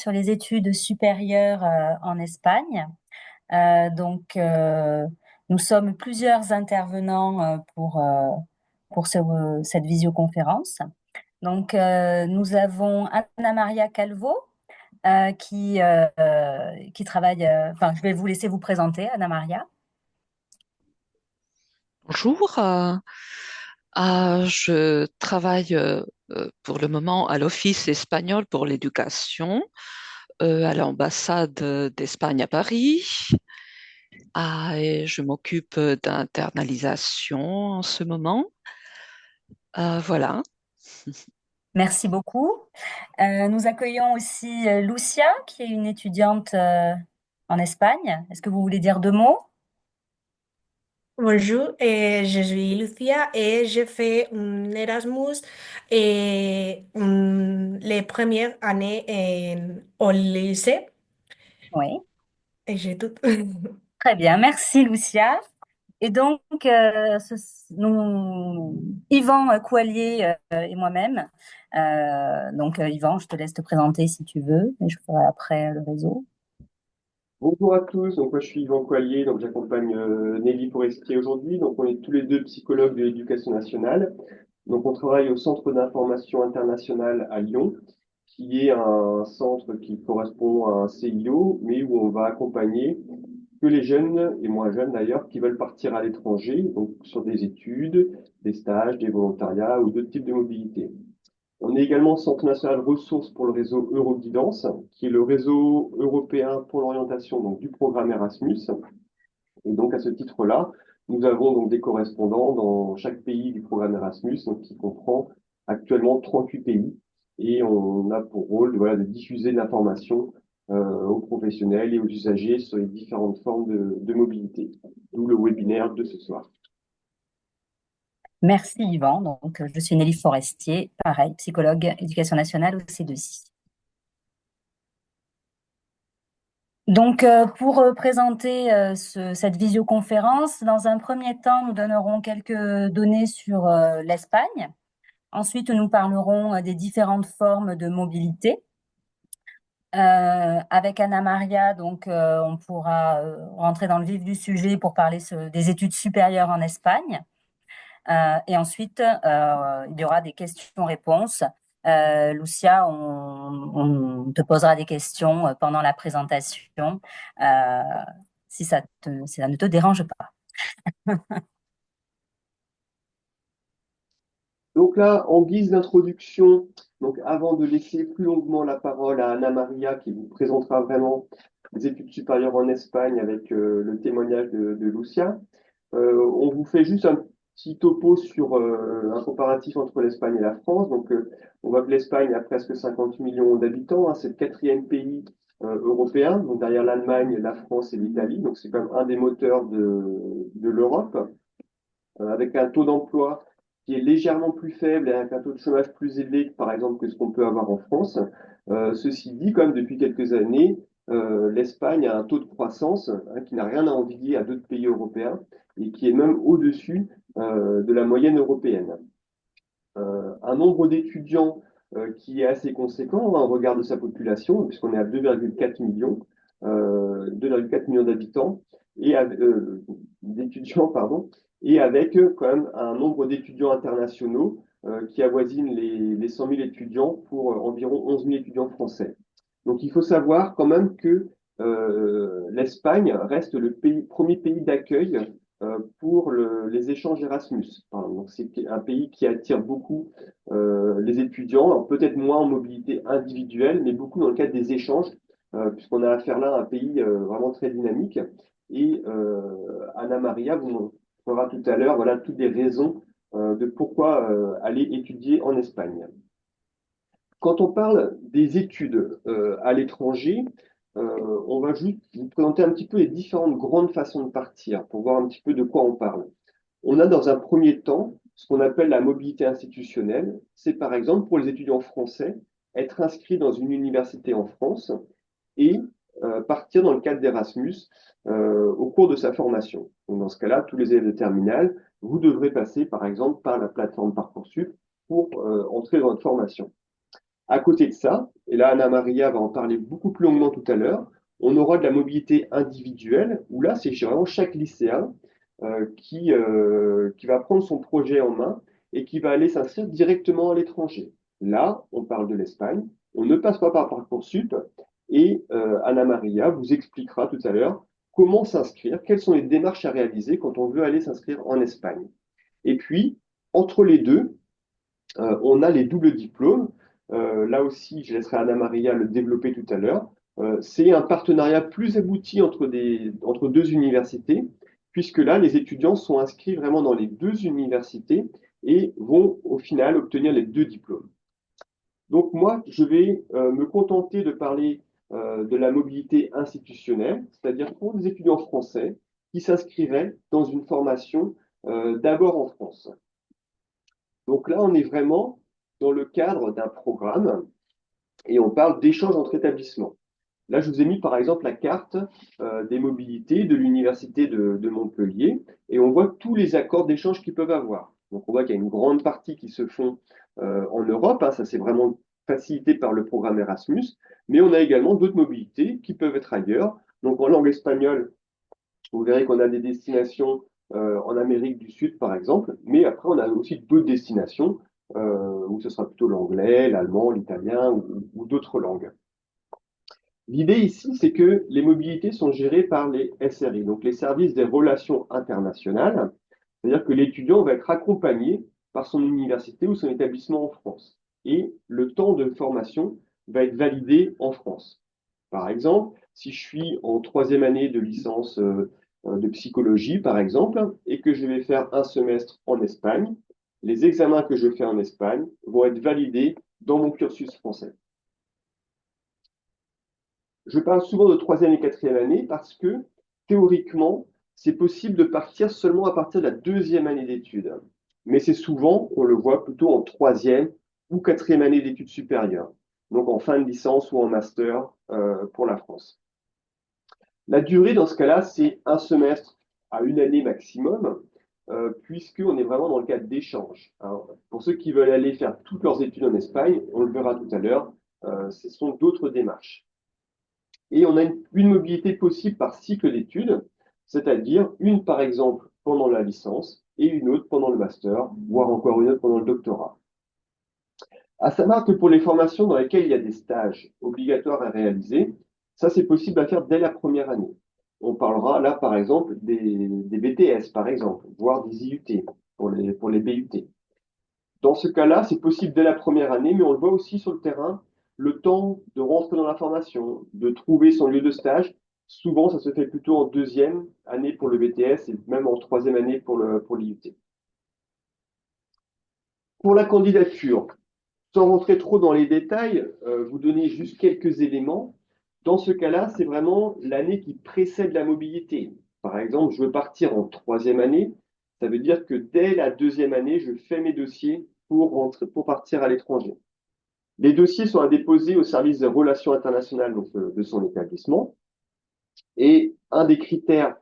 sur les études supérieures en Espagne. Nous sommes plusieurs intervenants pour cette visioconférence. Nous avons Anna Maria Calvo qui travaille. Enfin, je vais vous laisser vous présenter, Anna Maria. Bonjour, je travaille pour le moment à l'Office espagnol pour l'éducation, à l'ambassade d'Espagne à Paris. Et je m'occupe d'internalisation en ce moment. Voilà. Merci beaucoup. Nous accueillons aussi Lucia, qui est une étudiante en Espagne. Est-ce que vous voulez dire deux mots? Bonjour, je suis Lucia et je fais un Erasmus les premières années au lycée Oui. et j'ai tout. Très bien, merci Lucia. Et donc, Yvan Coallier et moi-même. Yvan, je te laisse te présenter si tu veux, et je ferai après le réseau. Bonjour à tous, donc moi je suis Yvan Coallier, donc j'accompagne Nelly Forestier aujourd'hui. Donc on est tous les deux psychologues de l'éducation nationale. Donc on travaille au Centre d'information internationale à Lyon, qui est un centre qui correspond à un CIO, mais où on va accompagner que les jeunes, et moins jeunes d'ailleurs, qui veulent partir à l'étranger, donc sur des études, des stages, des volontariats ou d'autres types de mobilité. On est également Centre national ressources pour le réseau Euroguidance, qui est le réseau européen pour l'orientation donc, du programme Erasmus. Et donc, à ce titre-là, nous avons donc des correspondants dans chaque pays du programme Erasmus, donc, qui comprend actuellement 38 pays. Et on a pour rôle voilà, de diffuser de l'information aux professionnels et aux usagers sur les différentes formes de mobilité. D'où le webinaire de ce soir. Merci Yvan. Je suis Nelly Forestier, pareil, psychologue éducation nationale au C2I. Pour présenter cette visioconférence, dans un premier temps, nous donnerons quelques données sur l'Espagne. Ensuite, nous parlerons des différentes formes de mobilité. Avec Anna Maria, on pourra rentrer dans le vif du sujet pour parler des études supérieures en Espagne. Et ensuite, il y aura des questions-réponses. Lucia, on te posera des questions pendant la présentation, euh, si ça ne te dérange pas. Donc là, en guise d'introduction, donc avant de laisser plus longuement la parole à Anna Maria qui vous présentera vraiment les études supérieures en Espagne avec le témoignage de Lucia, on vous fait juste un petit topo sur un comparatif entre l'Espagne et la France. Donc on voit que l'Espagne a presque 50 millions d'habitants, hein, c'est le quatrième pays européen, donc derrière l'Allemagne, la France et l'Italie. Donc c'est quand même un des moteurs de l'Europe, avec un taux d'emploi qui est légèrement plus faible et avec un taux de chômage plus élevé, par exemple, que ce qu'on peut avoir en France. Ceci dit, quand même, depuis quelques années, l'Espagne a un taux de croissance hein, qui n'a rien à envier à d'autres pays européens et qui est même au-dessus de la moyenne européenne. Un nombre d'étudiants qui est assez conséquent hein, au regard de sa population, puisqu'on est à 2,4 millions, 2,4 millions d'habitants, et d'étudiants, pardon, et avec quand même un nombre d'étudiants internationaux qui avoisine les 100 000 étudiants pour environ 11 000 étudiants français. Donc il faut savoir quand même que l'Espagne reste le premier pays d'accueil pour les échanges Erasmus. Donc c'est un pays qui attire beaucoup les étudiants, peut-être moins en mobilité individuelle, mais beaucoup dans le cadre des échanges, puisqu'on a affaire là à un pays vraiment très dynamique. Et Anna Maria vous montrera tout à l'heure voilà, toutes les raisons de pourquoi aller étudier en Espagne. Quand on parle des études à l'étranger, on va juste vous présenter un petit peu les différentes grandes façons de partir pour voir un petit peu de quoi on parle. On a dans un premier temps ce qu'on appelle la mobilité institutionnelle. C'est par exemple pour les étudiants français être inscrits dans une université en France et partir dans le cadre d'Erasmus au cours de sa formation. Donc dans ce cas-là, tous les élèves de terminale, vous devrez passer par exemple par la plateforme Parcoursup pour entrer dans votre formation. À côté de ça, et là Anna Maria va en parler beaucoup plus longuement tout à l'heure, on aura de la mobilité individuelle, où là c'est vraiment chaque lycéen qui va prendre son projet en main et qui va aller s'inscrire directement à l'étranger. Là, on parle de l'Espagne, on ne passe pas par Parcoursup, et Anna Maria vous expliquera tout à l'heure comment s'inscrire, quelles sont les démarches à réaliser quand on veut aller s'inscrire en Espagne. Et puis, entre les deux, on a les doubles diplômes. Là aussi, je laisserai Anna Maria le développer tout à l'heure. C'est un partenariat plus abouti entre deux universités, puisque là, les étudiants sont inscrits vraiment dans les deux universités et vont au final obtenir les deux diplômes. Donc moi, je vais me contenter de parler de la mobilité institutionnelle, c'est-à-dire pour les étudiants français qui s'inscriraient dans une formation d'abord en France. Donc là, on est vraiment dans le cadre d'un programme et on parle d'échange entre établissements. Là, je vous ai mis par exemple la carte des mobilités de l'Université de Montpellier et on voit tous les accords d'échange qu'ils peuvent avoir. Donc on voit qu'il y a une grande partie qui se font en Europe, hein, ça c'est vraiment facilité par le programme Erasmus, mais on a également d'autres mobilités qui peuvent être ailleurs. Donc en langue espagnole, vous verrez qu'on a des destinations en Amérique du Sud, par exemple, mais après, on a aussi d'autres destinations où ce sera plutôt l'anglais, l'allemand, l'italien ou d'autres langues. L'idée ici, c'est que les mobilités sont gérées par les SRI, donc les services des relations internationales, c'est-à-dire que l'étudiant va être accompagné par son université ou son établissement en France. Et le temps de formation va être validé en France. Par exemple, si je suis en troisième année de licence de psychologie, par exemple, et que je vais faire un semestre en Espagne, les examens que je fais en Espagne vont être validés dans mon cursus français. Je parle souvent de troisième et quatrième année parce que théoriquement, c'est possible de partir seulement à partir de la deuxième année d'études. Mais c'est souvent, on le voit plutôt en troisième ou quatrième année d'études supérieures, donc en fin de licence ou en master pour la France. La durée dans ce cas-là, c'est un semestre à une année maximum, puisqu'on est vraiment dans le cadre d'échange. Pour ceux qui veulent aller faire toutes leurs études en Espagne, on le verra tout à l'heure, ce sont d'autres démarches. Et on a une mobilité possible par cycle d'études, c'est-à-dire une par exemple pendant la licence et une autre pendant le master, voire encore une autre pendant le doctorat. À savoir que pour les formations dans lesquelles il y a des stages obligatoires à réaliser, ça c'est possible à faire dès la première année. On parlera là par exemple des BTS par exemple, voire des IUT pour les BUT. Dans ce cas-là, c'est possible dès la première année, mais on le voit aussi sur le terrain, le temps de rentrer dans la formation, de trouver son lieu de stage, souvent ça se fait plutôt en deuxième année pour le BTS et même en troisième année pour l'IUT. Pour la candidature, sans rentrer trop dans les détails, vous donner juste quelques éléments. Dans ce cas-là, c'est vraiment l'année qui précède la mobilité. Par exemple, je veux partir en troisième année. Ça veut dire que dès la deuxième année, je fais mes dossiers pour partir à l'étranger. Les dossiers sont à déposer au service des relations internationales donc, de son établissement. Et un des critères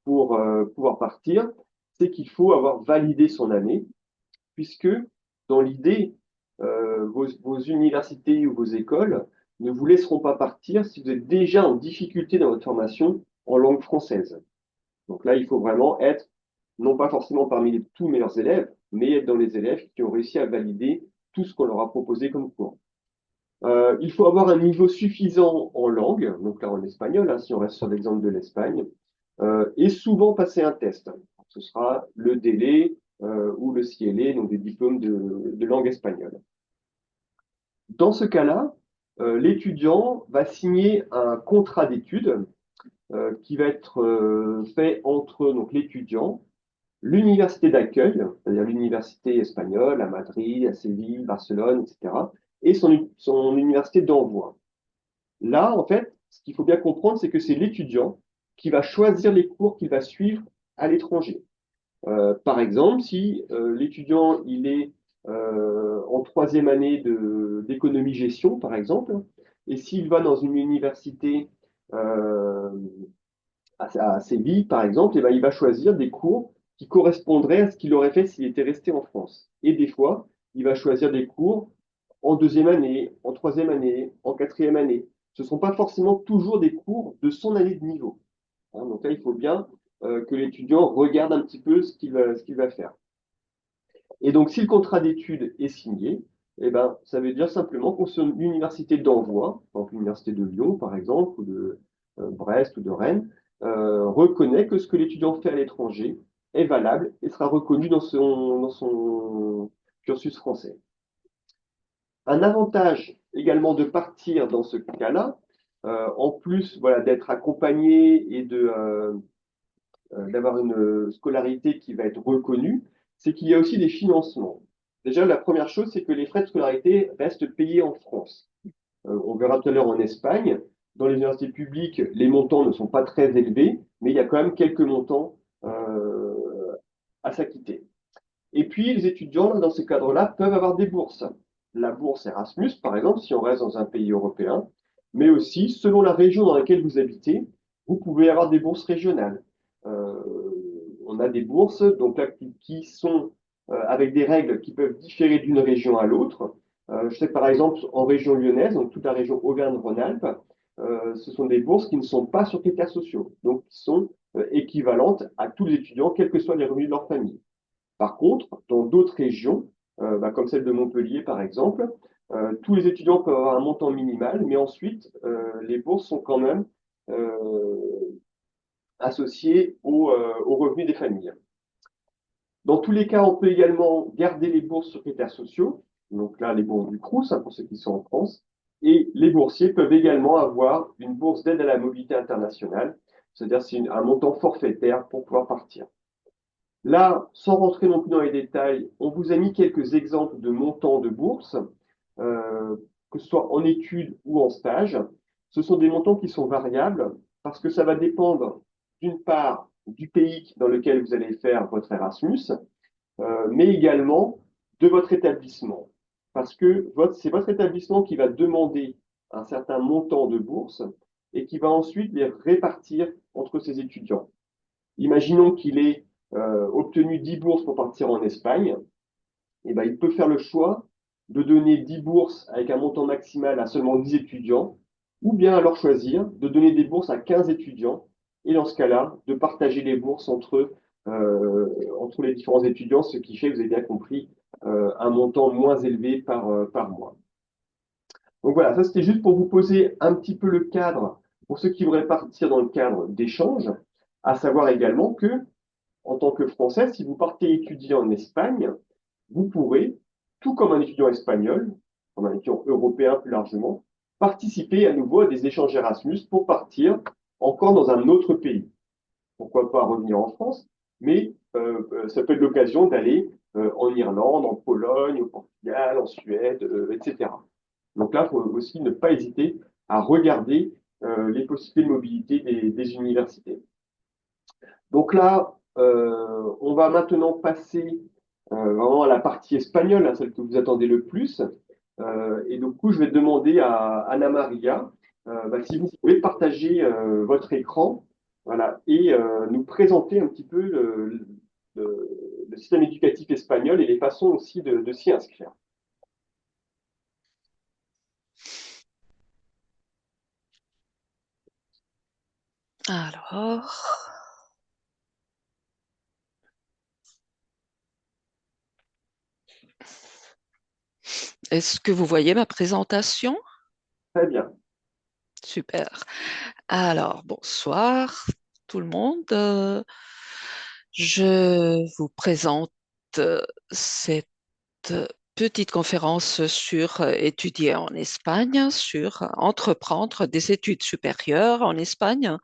pour pouvoir partir, c'est qu'il faut avoir validé son année, puisque dans l'idée, vos universités ou vos écoles ne vous laisseront pas partir si vous êtes déjà en difficulté dans votre formation en langue française. Donc là, il faut vraiment être, non pas forcément parmi les tout meilleurs élèves, mais être dans les élèves qui ont réussi à valider tout ce qu'on leur a proposé comme cours. Il faut avoir un niveau suffisant en langue, donc là en espagnol, hein, si on reste sur l'exemple de l'Espagne, et souvent passer un test. Ce sera le DELE ou le CIELE, donc des diplômes de langue espagnole. Dans ce cas-là, l'étudiant va signer un contrat d'études qui va être fait entre donc, l'étudiant, l'université d'accueil, c'est-à-dire l'université espagnole à Madrid, à Séville, Barcelone, etc., et son université d'envoi. Là, en fait, ce qu'il faut bien comprendre, c'est que c'est l'étudiant qui va choisir les cours qu'il va suivre à l'étranger. Par exemple, si l'étudiant il est en troisième année d'économie-gestion, par exemple, et s'il va dans une université à Séville, par exemple, et ben, il va choisir des cours qui correspondraient à ce qu'il aurait fait s'il était resté en France. Et des fois, il va choisir des cours en deuxième année, en troisième année, en quatrième année. Ce ne sont pas forcément toujours des cours de son année de niveau. Hein, donc là, il faut bien que l'étudiant regarde un petit peu ce qu'il va faire. Et donc, si le contrat d'études est signé, eh ben, ça veut dire simplement qu'on sur l'université d'envoi, donc l'université de Lyon par exemple, ou de Brest ou de Rennes, reconnaît que ce que l'étudiant fait à l'étranger est valable et sera reconnu dans son cursus français. Un avantage également de partir dans ce cas-là, en plus voilà, d'être accompagné et d'avoir une scolarité qui va être reconnue, c'est qu'il y a aussi des financements. Déjà, la première chose, c'est que les frais de scolarité restent payés en France. On verra tout à l'heure en Espagne, dans les universités publiques, les montants ne sont pas très élevés, mais il y a quand même quelques montants à s'acquitter. Et puis, les étudiants, dans ce cadre-là, peuvent avoir des bourses. La bourse Erasmus, par exemple, si on reste dans un pays européen, mais aussi, selon la région dans laquelle vous habitez, vous pouvez avoir des bourses régionales. Euh, on a des bourses donc là, qui sont avec des règles qui peuvent différer d'une région à l'autre. Je sais que par exemple, en région lyonnaise, donc toute la région Auvergne-Rhône-Alpes, ce sont des bourses qui ne sont pas sur critères sociaux, donc qui sont équivalentes à tous les étudiants, quels que soient les revenus de leur famille. Par contre, dans d'autres régions, comme celle de Montpellier par exemple, tous les étudiants peuvent avoir un montant minimal, mais ensuite, les bourses sont quand même associées aux revenus des familles. Dans tous les cas, on peut également garder les bourses sur critères sociaux, donc là, les bourses du Crous, hein, pour ceux qui sont en France, et les boursiers peuvent également avoir une bourse d'aide à la mobilité internationale, c'est-à-dire c'est un montant forfaitaire pour pouvoir partir. Là, sans rentrer non plus dans les détails, on vous a mis quelques exemples de montants de bourse, euh, que ce soit en études ou en stage. Ce sont des montants qui sont variables parce que ça va dépendre d'une part du pays dans lequel vous allez faire votre Erasmus, mais également de votre établissement. Parce que c'est votre établissement qui va demander un certain montant de bourse et qui va ensuite les répartir entre ses étudiants. Imaginons qu'il ait obtenu 10 bourses pour partir en Espagne, et ben, il peut faire le choix de donner 10 bourses avec un montant maximal à seulement 10 étudiants, ou bien alors choisir de donner des bourses à 15 étudiants, et dans ce cas-là, de partager les bourses entre les différents étudiants, ce qui fait, vous avez bien compris, un montant moins élevé par mois. Donc voilà, ça c'était juste pour vous poser un petit peu le cadre pour ceux qui voudraient partir dans le cadre d'échanges, à savoir également que en tant que Français, si vous partez étudier en Espagne, vous pourrez, tout comme un étudiant espagnol, comme un étudiant européen plus largement, participer à nouveau à des échanges Erasmus pour partir encore dans un autre pays. Pourquoi pas revenir en France, mais ça peut être l'occasion d'aller en Irlande, en Pologne, au Portugal, en Suède, etc. Donc là, il faut aussi ne pas hésiter à regarder les possibilités de mobilité des universités. Donc là, on va maintenant passer vraiment à la partie espagnole, hein, celle que vous attendez le plus. Et du coup, je vais demander à Anna Maria si vous pouvez partager votre écran, voilà, et nous présenter un petit peu le système éducatif espagnol et les façons aussi de s'y inscrire. Alors, est-ce que vous voyez ma présentation? Très bien. Super. Alors, bonsoir tout le monde. Je vous présente cette petite conférence sur étudier en Espagne, sur entreprendre des études supérieures en Espagne,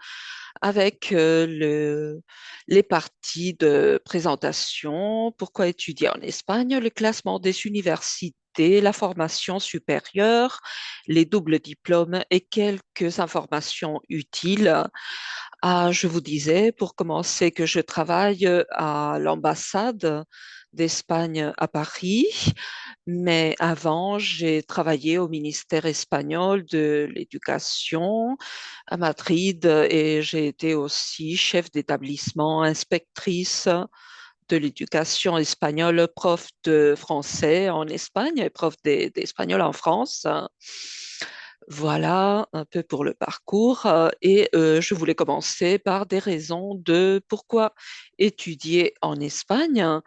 avec les parties de présentation, pourquoi étudier en Espagne, le classement des universités, la formation supérieure, les doubles diplômes et quelques informations utiles. Ah, je vous disais, pour commencer, que je travaille à l'ambassade d'Espagne à Paris, mais avant, j'ai travaillé au ministère espagnol de l'Éducation à Madrid et j'ai été aussi chef d'établissement, inspectrice de l'éducation espagnole, prof de français en Espagne et prof d'espagnol en France. Voilà un peu pour le parcours. Je voulais commencer par des raisons de pourquoi étudier en Espagne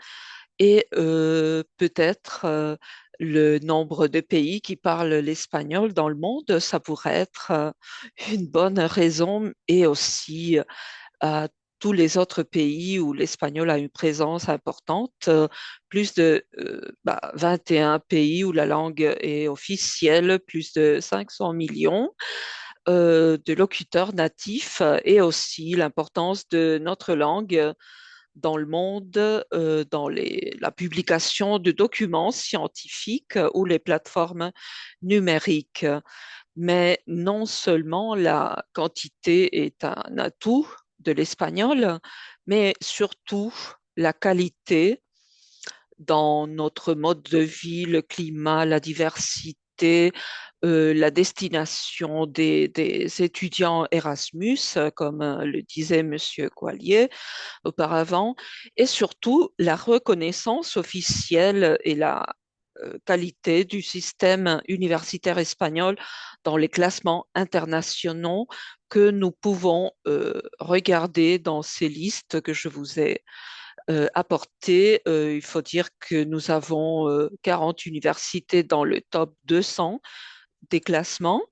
et peut-être le nombre de pays qui parlent l'espagnol dans le monde. Ça pourrait être une bonne raison et aussi à tous les autres pays où l'espagnol a une présence importante, plus de 21 pays où la langue est officielle, plus de 500 millions de locuteurs natifs et aussi l'importance de notre langue dans le monde, dans la publication de documents scientifiques ou les plateformes numériques. Mais non seulement la quantité est un atout de l'espagnol, mais surtout la qualité dans notre mode de vie, le climat, la diversité, la destination des étudiants Erasmus, comme le disait Monsieur Coallier auparavant, et surtout la reconnaissance officielle et la qualité du système universitaire espagnol dans les classements internationaux que nous pouvons regarder dans ces listes que je vous ai apportées. Il faut dire que nous avons 40 universités dans le top 200 des classements.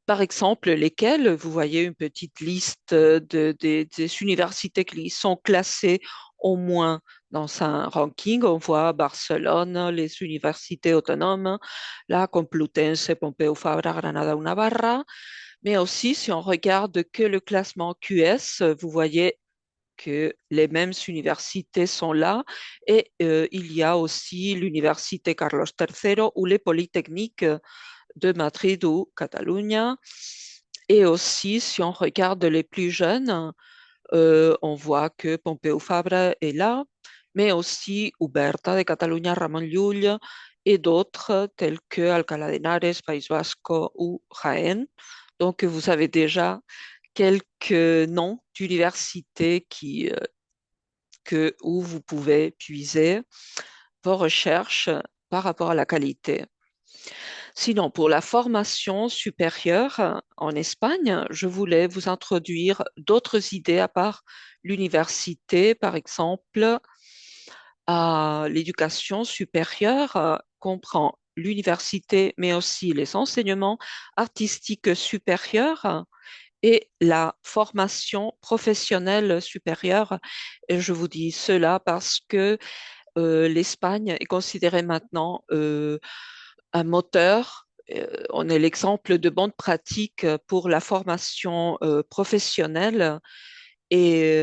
Par exemple, lesquelles, vous voyez une petite liste des universités qui sont classées au moins dans un ranking. On voit Barcelone, les universités autonomes, la Complutense, Pompeu Fabra, Granada ou Navarra. Mais aussi, si on regarde que le classement QS, vous voyez que les mêmes universités sont là et il y a aussi l'université Carlos III ou les polytechniques de Madrid ou Catalunya. Et aussi, si on regarde les plus jeunes, on voit que Pompeu Fabra est là, mais aussi Uberta de Catalunya, Ramon Llull et d'autres tels que Alcalá de Henares, País Vasco ou Jaén. Donc, vous avez déjà quelques noms d'universités où vous pouvez puiser vos recherches par rapport à la qualité. Sinon, pour la formation supérieure en Espagne, je voulais vous introduire d'autres idées à part l'université, par exemple, à l'éducation supérieure comprend l'université, mais aussi les enseignements artistiques supérieurs et la formation professionnelle supérieure. Et je vous dis cela parce que l'Espagne est considérée maintenant un moteur. On est l'exemple de bonne pratique pour la formation professionnelle et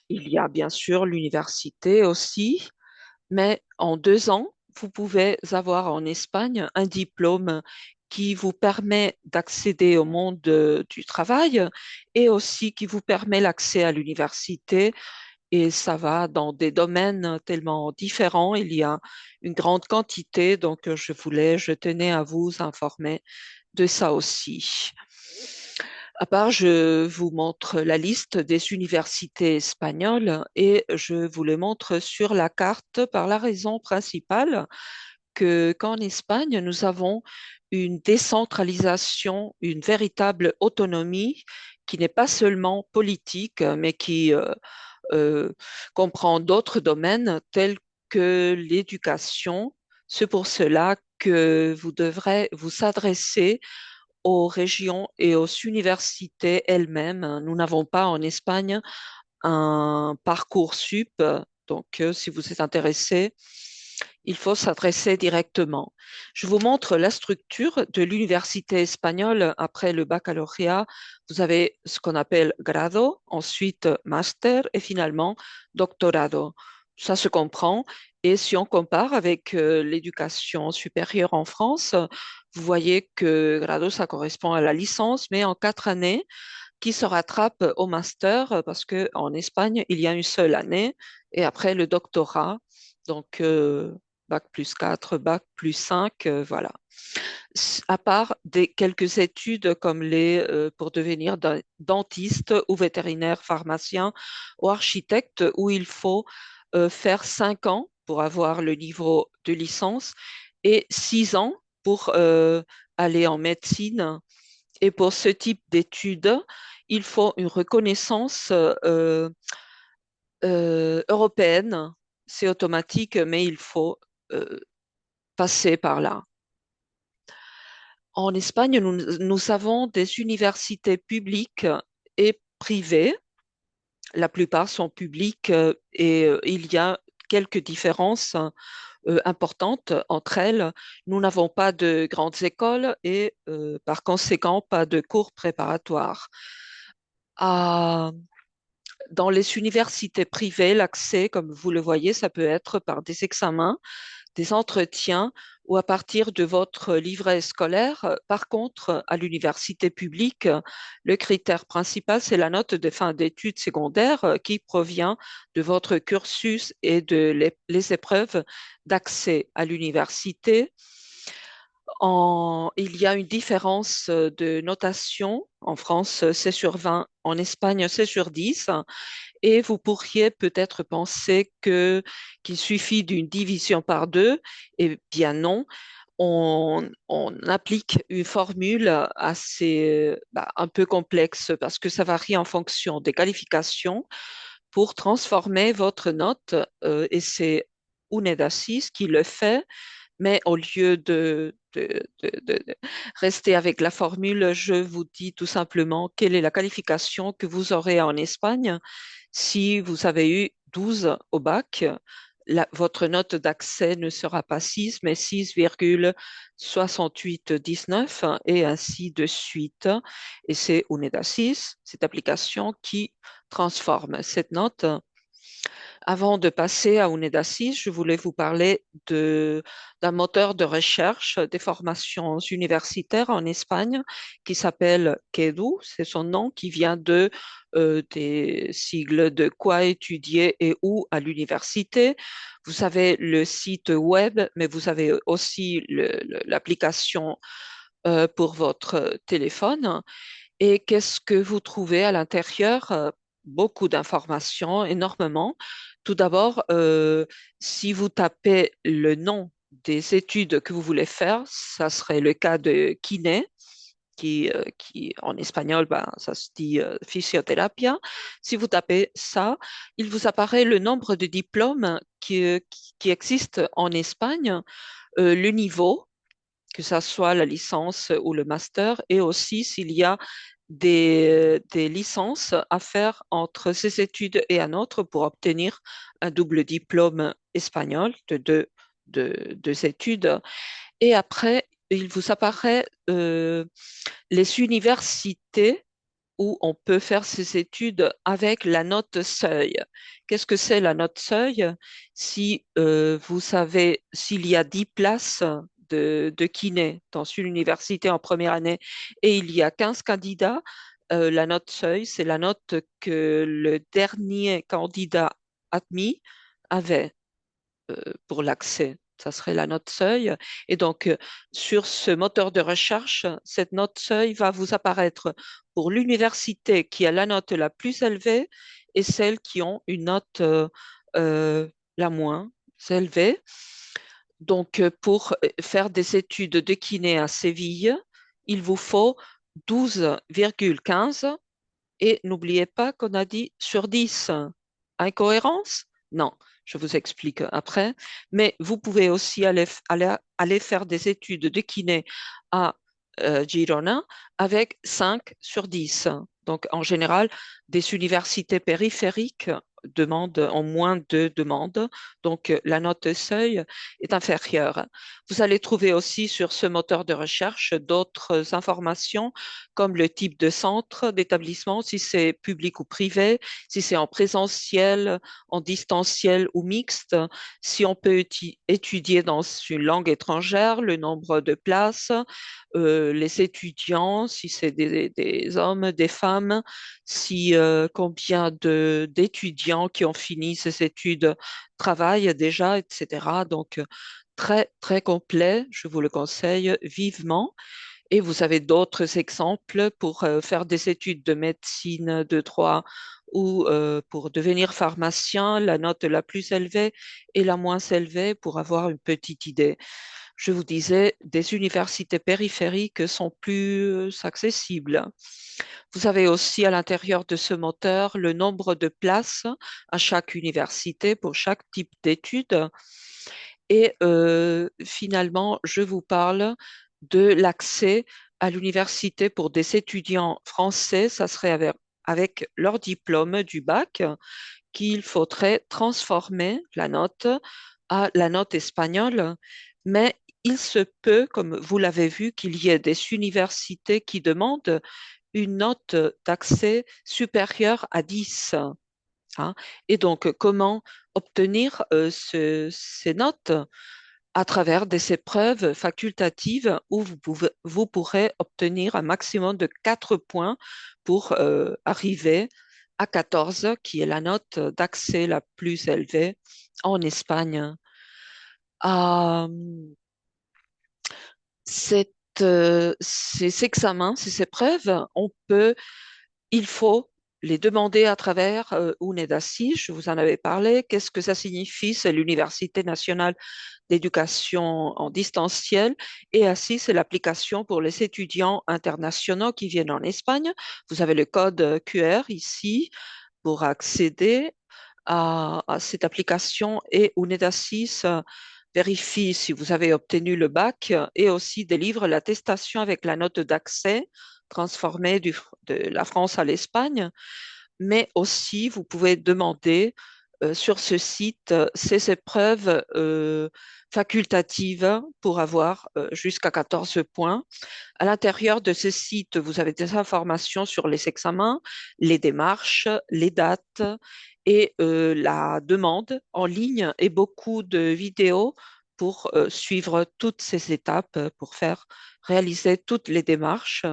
il y a bien sûr l'université aussi, mais en 2 ans, vous pouvez avoir en Espagne un diplôme qui vous permet d'accéder au monde du travail et aussi qui vous permet l'accès à l'université et ça va dans des domaines tellement différents. Il y a une grande quantité, donc je tenais à vous informer de ça aussi. À part, je vous montre la liste des universités espagnoles et je vous les montre sur la carte par la raison principale qu'en Espagne, nous avons une décentralisation, une véritable autonomie qui n'est pas seulement politique, mais qui euh, comprend d'autres domaines tels que l'éducation. C'est pour cela que vous devrez vous adresser aux régions et aux universités elles-mêmes. Nous n'avons pas en Espagne un parcours sup, donc si vous êtes intéressé, il faut s'adresser directement. Je vous montre la structure de l'université espagnole après le baccalauréat. Vous avez ce qu'on appelle grado, ensuite master et finalement doctorado. Ça se comprend. Et si on compare avec l'éducation supérieure en France, vous voyez que grado, ça correspond à la licence, mais en 4 années, qui se rattrape au master parce qu'en Espagne, il y a une seule année et après le doctorat. Donc, bac plus 4, bac plus 5, voilà. À part quelques études comme pour devenir dentiste ou vétérinaire, pharmacien ou architecte, où il faut faire 5 ans pour avoir le niveau de licence et 6 ans pour aller en médecine. Et pour ce type d'études, il faut une reconnaissance européenne. C'est automatique, mais il faut euh, passer par là. En Espagne, nous avons des universités publiques et privées. La plupart sont publiques et il y a quelques différences importantes entre elles. Nous n'avons pas de grandes écoles et par conséquent pas de cours préparatoires. À- Dans les universités privées, l'accès, comme vous le voyez, ça peut être par des examens, des entretiens ou à partir de votre livret scolaire. Par contre, à l'université publique, le critère principal, c'est la note de fin d'études secondaires qui provient de votre cursus et de les épreuves d'accès à l'université. Il y a une différence de notation. En France, c'est sur 20. En Espagne, c'est sur 10. Et vous pourriez peut-être penser qu'il suffit d'une division par deux. Eh bien non, on applique une formule assez un peu complexe parce que ça varie en fonction des qualifications pour transformer votre note et c'est UNED6 qui le fait, mais au lieu de rester avec la formule, je vous dis tout simplement quelle est la qualification que vous aurez en Espagne. Si vous avez eu 12 au bac, votre note d'accès ne sera pas 6, mais 6,6819 et ainsi de suite. Et c'est UNEDA 6, cette application qui transforme cette note. Avant de passer à UNEDA 6, je voulais vous parler d'un moteur de recherche des formations universitaires en Espagne qui s'appelle KEDU. C'est son nom qui vient des sigles de quoi étudier et où à l'université. Vous avez le site web, mais vous avez aussi l'application pour votre téléphone. Et qu'est-ce que vous trouvez à l'intérieur? Beaucoup d'informations, énormément. Tout d'abord, si vous tapez le nom des études que vous voulez faire, ça serait le cas de kiné, qui en espagnol, ben, ça se dit physiothérapia. Si vous tapez ça, il vous apparaît le nombre de diplômes qui existent en Espagne, le niveau, que ça soit la licence ou le master, et aussi s'il y a des licences à faire entre ces études et un autre pour obtenir un double diplôme espagnol de deux études. Et après, il vous apparaît les universités où on peut faire ces études avec la note seuil. Qu'est-ce que c'est la note seuil? Si vous savez, s'il y a 10 places de kiné dans une université en première année et il y a 15 candidats, la note seuil, c'est la note que le dernier candidat admis avait pour l'accès. Ça serait la note seuil. Et donc, sur ce moteur de recherche, cette note seuil va vous apparaître pour l'université qui a la note la plus élevée et celles qui ont une note euh, la moins élevée. Donc, pour faire des études de kiné à Séville, il vous faut 12,15 et n'oubliez pas qu'on a dit sur 10. Incohérence? Non, je vous explique après. Mais vous pouvez aussi aller faire des études de kiné à Girona avec 5 sur 10. Donc, en général, des universités périphériques ont moins de demandes. Donc, la note seuil est inférieure. Vous allez trouver aussi sur ce moteur de recherche d'autres informations comme le type de centre d'établissement, si c'est public ou privé, si c'est en présentiel, en distanciel ou mixte, si on peut étudier dans une langue étrangère, le nombre de places, les étudiants, si c'est des hommes, des femmes, si combien d'étudiants qui ont fini ces études travaillent déjà, etc. Donc, très, très complet. Je vous le conseille vivement. Et vous avez d'autres exemples pour faire des études de médecine, de droit ou pour devenir pharmacien, la note la plus élevée et la moins élevée pour avoir une petite idée. Je vous disais, des universités périphériques sont plus accessibles. Vous avez aussi à l'intérieur de ce moteur le nombre de places à chaque université pour chaque type d'études. Et finalement, je vous parle de l'accès à l'université pour des étudiants français. Ça serait avec leur diplôme du bac qu'il faudrait transformer la note à la note espagnole. Mais il se peut, comme vous l'avez vu, qu'il y ait des universités qui demandent une note d'accès supérieure à 10. Hein. Et donc, comment obtenir ces notes? À travers des épreuves facultatives où vous pourrez obtenir un maximum de 4 points pour arriver à 14, qui est la note d'accès la plus élevée en Espagne. Ah, ces examens, ces épreuves, il faut les demander à travers UNEDACI, je vous en avais parlé. Qu'est-ce que ça signifie? C'est l'Université nationale d'éducation en distanciel. Et ainsi, c'est l'application pour les étudiants internationaux qui viennent en Espagne. Vous avez le code QR ici pour accéder à cette application et UNEDACIS vérifie si vous avez obtenu le bac et aussi délivre l'attestation avec la note d'accès transformée de la France à l'Espagne. Mais aussi, vous pouvez demander sur ce site ces épreuves facultatives pour avoir jusqu'à 14 points. À l'intérieur de ce site, vous avez des informations sur les examens, les démarches, les dates et la demande en ligne et beaucoup de vidéos pour suivre toutes ces étapes, pour faire réaliser toutes les démarches.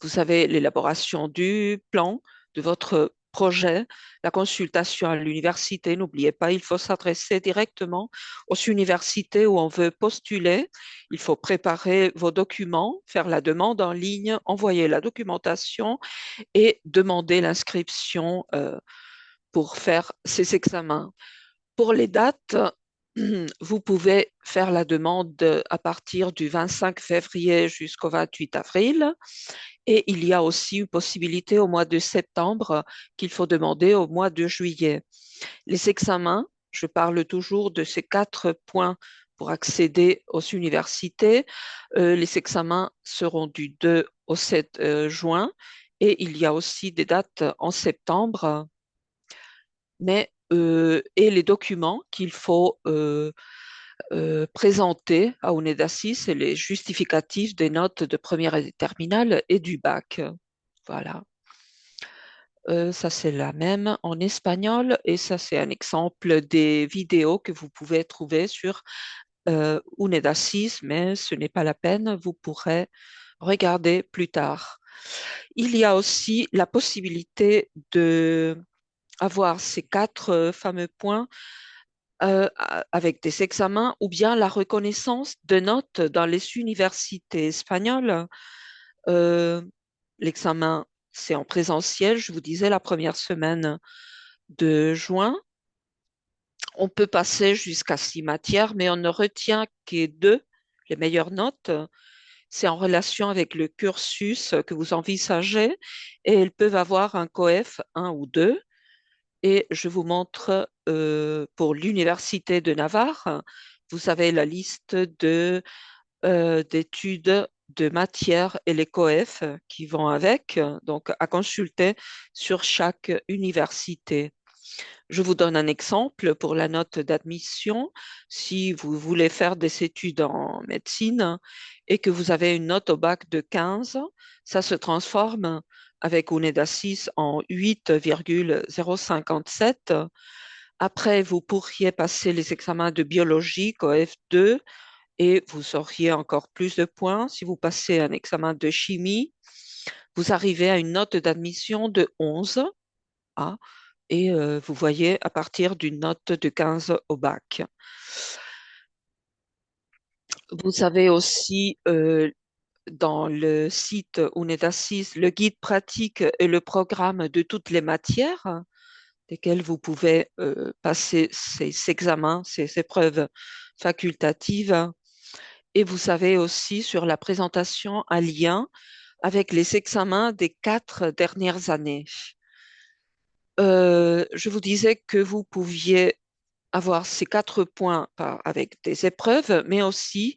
Vous avez l'élaboration du plan de votre projet, la consultation à l'université. N'oubliez pas, il faut s'adresser directement aux universités où on veut postuler. Il faut préparer vos documents, faire la demande en ligne, envoyer la documentation et demander l'inscription pour faire ces examens. Pour les dates, vous pouvez faire la demande à partir du 25 février jusqu'au 28 avril. Et il y a aussi une possibilité au mois de septembre qu'il faut demander au mois de juillet. Les examens, je parle toujours de ces 4 points pour accéder aux universités. Les examens seront du 2 au 7 juin et il y a aussi des dates en septembre. Et les documents qu'il faut présenter à UNEDACI, c'est les justificatifs des notes de première et terminale et du bac. Voilà. Ça, c'est la même en espagnol et ça, c'est un exemple des vidéos que vous pouvez trouver sur UNEDACI, mais ce n'est pas la peine, vous pourrez regarder plus tard. Il y a aussi la possibilité de avoir ces 4 fameux points avec des examens ou bien la reconnaissance de notes dans les universités espagnoles. Euh, L'examen, c'est en présentiel, je vous disais, la première semaine de juin. On peut passer jusqu'à 6 matières, mais on ne retient que 2, les meilleures notes. C'est en relation avec le cursus que vous envisagez et elles peuvent avoir un COEF 1 ou 2. Et je vous montre pour l'Université de Navarre, vous avez la liste d'études de matières et les COEF qui vont avec, donc à consulter sur chaque université. Je vous donne un exemple pour la note d'admission. Si vous voulez faire des études en médecine et que vous avez une note au bac de 15, ça se transforme avec UNEDACIS en 8,057. Après, vous pourriez passer les examens de biologie, COEF2, et vous auriez encore plus de points. Si vous passez un examen de chimie, vous arrivez à une note d'admission de 11. Ah, et vous voyez à partir d'une note de 15 au bac. Vous avez aussi dans le site UNEDASIS le guide pratique et le programme de toutes les matières desquelles vous pouvez passer ces examens, ces épreuves facultatives. Et vous avez aussi sur la présentation un lien avec les examens des 4 dernières années. Je vous disais que vous pouviez avoir ces 4 points avec des épreuves, mais aussi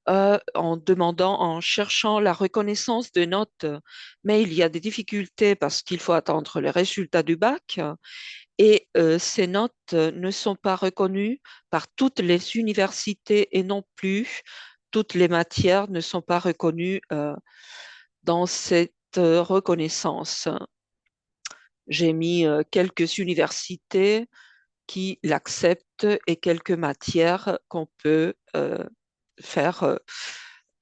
en demandant, en cherchant la reconnaissance de notes. Mais il y a des difficultés parce qu'il faut attendre les résultats du bac et ces notes ne sont pas reconnues par toutes les universités et non plus toutes les matières ne sont pas reconnues dans cette reconnaissance. J'ai mis quelques universités qui l'acceptent et quelques matières qu'on peut faire,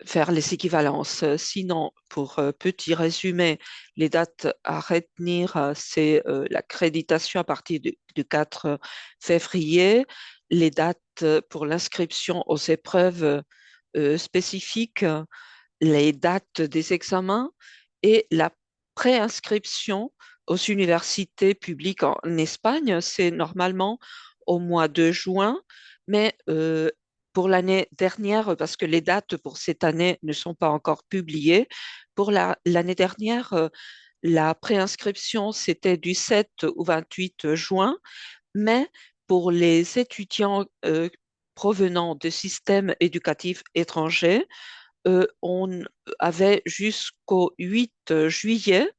faire les équivalences. Sinon, pour petit résumé, les dates à retenir, c'est l'accréditation à partir du 4 février, les dates pour l'inscription aux épreuves spécifiques, les dates des examens et la préinscription aux universités publiques en Espagne, c'est normalement au mois de juin, mais pour l'année dernière, parce que les dates pour cette année ne sont pas encore publiées, pour l'année dernière, la préinscription, c'était du 7 au 28 juin, mais pour les étudiants provenant de systèmes éducatifs étrangers, on avait jusqu'au 8 juillet,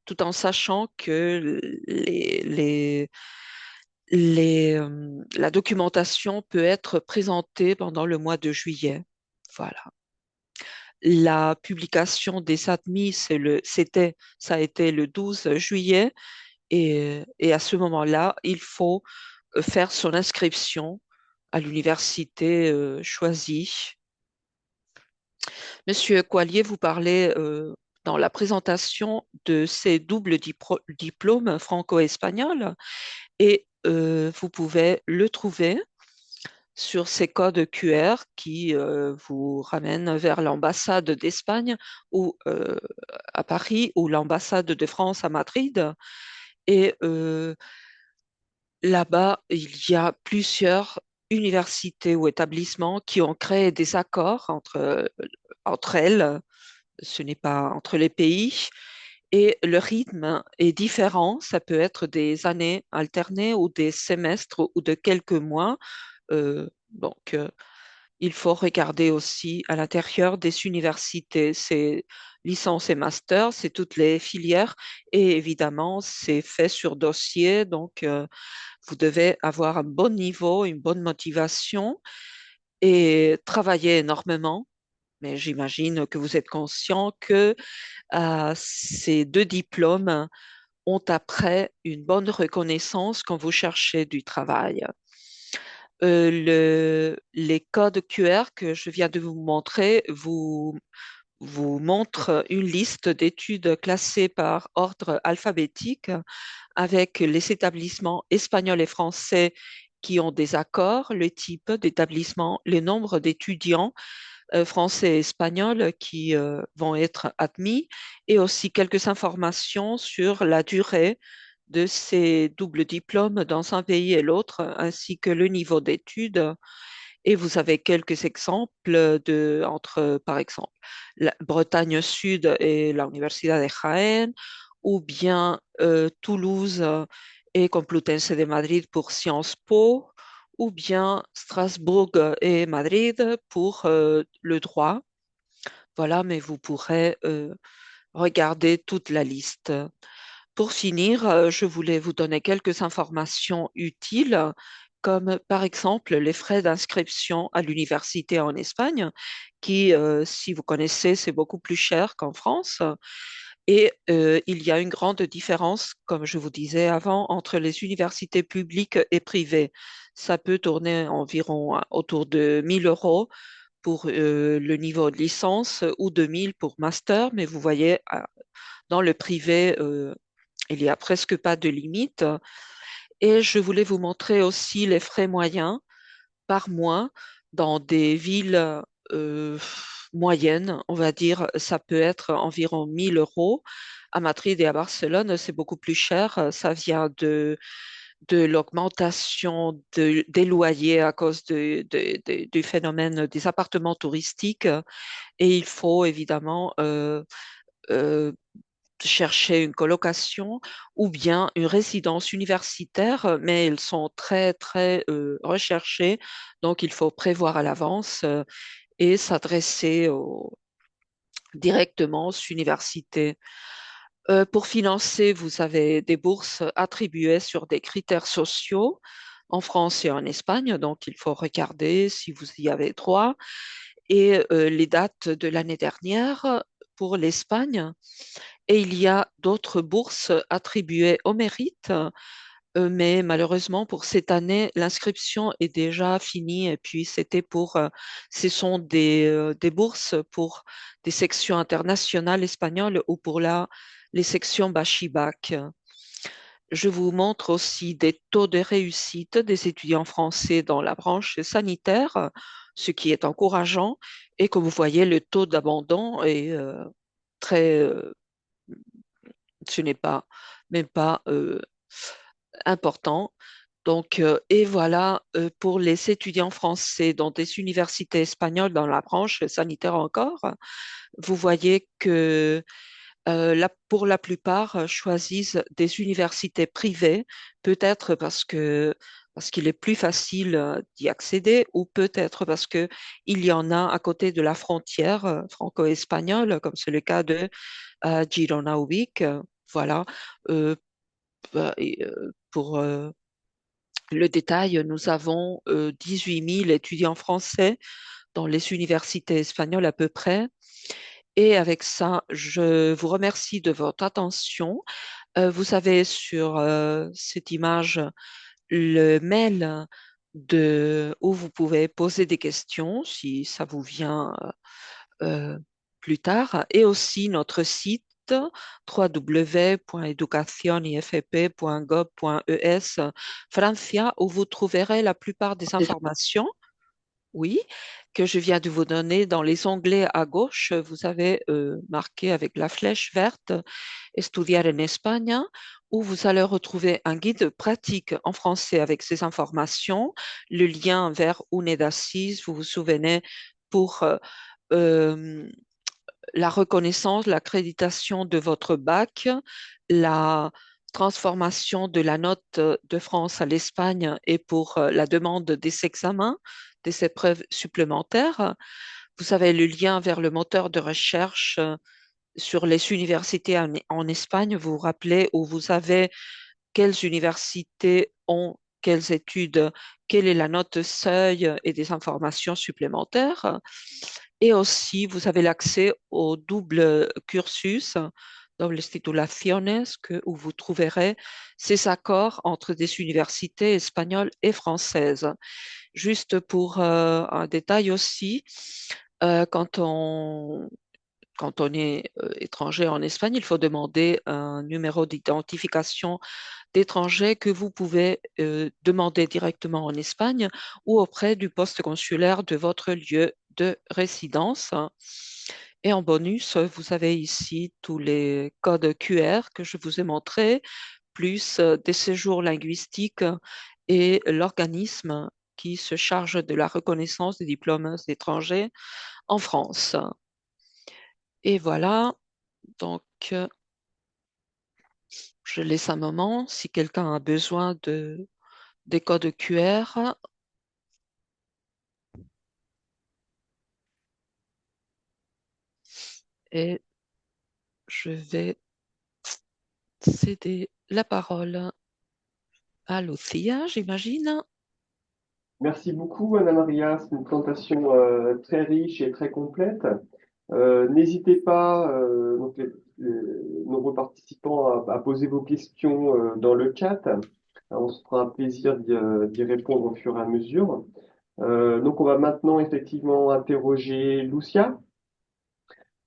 tout en sachant que la documentation peut être présentée pendant le mois de juillet. Voilà. La publication des admis, ça a été le 12 juillet et à ce moment-là, il faut faire son inscription à l'université choisie. Monsieur Coallier, vous parlez dans la présentation de ces doubles diplômes franco-espagnols et vous pouvez le trouver sur ces codes QR qui vous ramènent vers l'ambassade d'Espagne ou à Paris ou l'ambassade de France à Madrid. Et là-bas, il y a plusieurs universités ou établissements qui ont créé des accords entre elles. Ce n'est pas entre les pays. Et le rythme est différent. Ça peut être des années alternées ou des semestres ou de quelques mois. Donc, il faut regarder aussi à l'intérieur des universités. C'est licence et master, c'est toutes les filières. Et évidemment, c'est fait sur dossier. Donc, vous devez avoir un bon niveau, une bonne motivation et travailler énormément. Mais j'imagine que vous êtes conscient que ces deux diplômes ont après une bonne reconnaissance quand vous cherchez du travail. Les codes QR que je viens de vous montrer vous montrent une liste d'études classées par ordre alphabétique avec les établissements espagnols et français qui ont des accords, le type d'établissement, le nombre d'étudiants français et espagnols qui vont être admis et aussi quelques informations sur la durée de ces doubles diplômes dans un pays et l'autre, ainsi que le niveau d'études. Et vous avez quelques exemples entre, par exemple, la Bretagne Sud et la Universidad de Jaén, ou bien Toulouse et Complutense de Madrid pour Sciences Po, ou bien Strasbourg et Madrid pour le droit. Voilà, mais vous pourrez regarder toute la liste. Pour finir, je voulais vous donner quelques informations utiles, comme par exemple les frais d'inscription à l'université en Espagne, qui, si vous connaissez, c'est beaucoup plus cher qu'en France. Et il y a une grande différence, comme je vous disais avant, entre les universités publiques et privées. Ça peut tourner environ autour de 1 000 euros pour le niveau de licence ou 2 000 pour master, mais vous voyez, dans le privé, il n'y a presque pas de limite. Et je voulais vous montrer aussi les frais moyens par mois dans des villes moyenne, on va dire, ça peut être environ 1 000 euros. À Madrid et à Barcelone, c'est beaucoup plus cher. Ça vient de l'augmentation des loyers à cause du phénomène des appartements touristiques. Et il faut évidemment euh, chercher une colocation ou bien une résidence universitaire, mais elles sont très, très recherchées. Donc, il faut prévoir à l'avance et s'adresser directement aux universités. Pour financer, vous avez des bourses attribuées sur des critères sociaux en France et en Espagne, donc il faut regarder si vous y avez droit. Et les dates de l'année dernière pour l'Espagne. Et il y a d'autres bourses attribuées au mérite, mais malheureusement pour cette année, l'inscription est déjà finie. Et puis ce sont des bourses pour des sections internationales espagnoles ou pour les sections Bachibac. Je vous montre aussi des taux de réussite des étudiants français dans la branche sanitaire, ce qui est encourageant. Et comme vous voyez, le taux d'abandon est très, ce n'est pas même pas important. Donc, et voilà, pour les étudiants français dans des universités espagnoles dans la branche sanitaire encore, vous voyez que pour la plupart, choisissent des universités privées, peut-être parce qu'il est plus facile d'y accéder, ou peut-être parce que il y en a à côté de la frontière franco-espagnole, comme c'est le cas de Girona Ubic. Voilà. Euh, pour le détail, nous avons 18 000 étudiants français dans les universités espagnoles à peu près. Et avec ça, je vous remercie de votre attention. Vous avez sur cette image le mail où vous pouvez poser des questions si ça vous vient euh, plus tard, et aussi notre site www.educacionifp.gov.es Francia, où vous trouverez la plupart des informations, oui, que je viens de vous donner. Dans les onglets à gauche, vous avez marqué avec la flèche verte Estudiar en España, où vous allez retrouver un guide pratique en français avec ces informations, le lien vers UNEDASIS, vous vous souvenez, pour euh, la reconnaissance, l'accréditation de votre bac, la transformation de la note de France à l'Espagne et pour la demande des examens, des épreuves supplémentaires. Vous avez le lien vers le moteur de recherche sur les universités en Espagne. Vous vous rappelez où vous avez quelles universités ont quelles études, quelle est la note seuil et des informations supplémentaires. Et aussi, vous avez l'accès au double cursus, dobles titulaciones, où vous trouverez ces accords entre des universités espagnoles et françaises. Juste pour un détail aussi, euh, quand on, quand on est étranger en Espagne, il faut demander un numéro d'identification d'étranger que vous pouvez demander directement en Espagne ou auprès du poste consulaire de votre lieu de résidence. Et en bonus, vous avez ici tous les codes QR que je vous ai montrés, plus des séjours linguistiques et l'organisme qui se charge de la reconnaissance des diplômes étrangers en France. Et voilà, donc je laisse un moment si quelqu'un a besoin des codes QR. Et je vais céder la parole à Lucia, j'imagine. Merci beaucoup, Anna Maria. C'est une présentation très riche et très complète. N'hésitez pas, donc les nombreux participants, à poser vos questions dans le chat. On se fera un plaisir d'y répondre au fur et à mesure. Donc, on va maintenant effectivement interroger Lucia.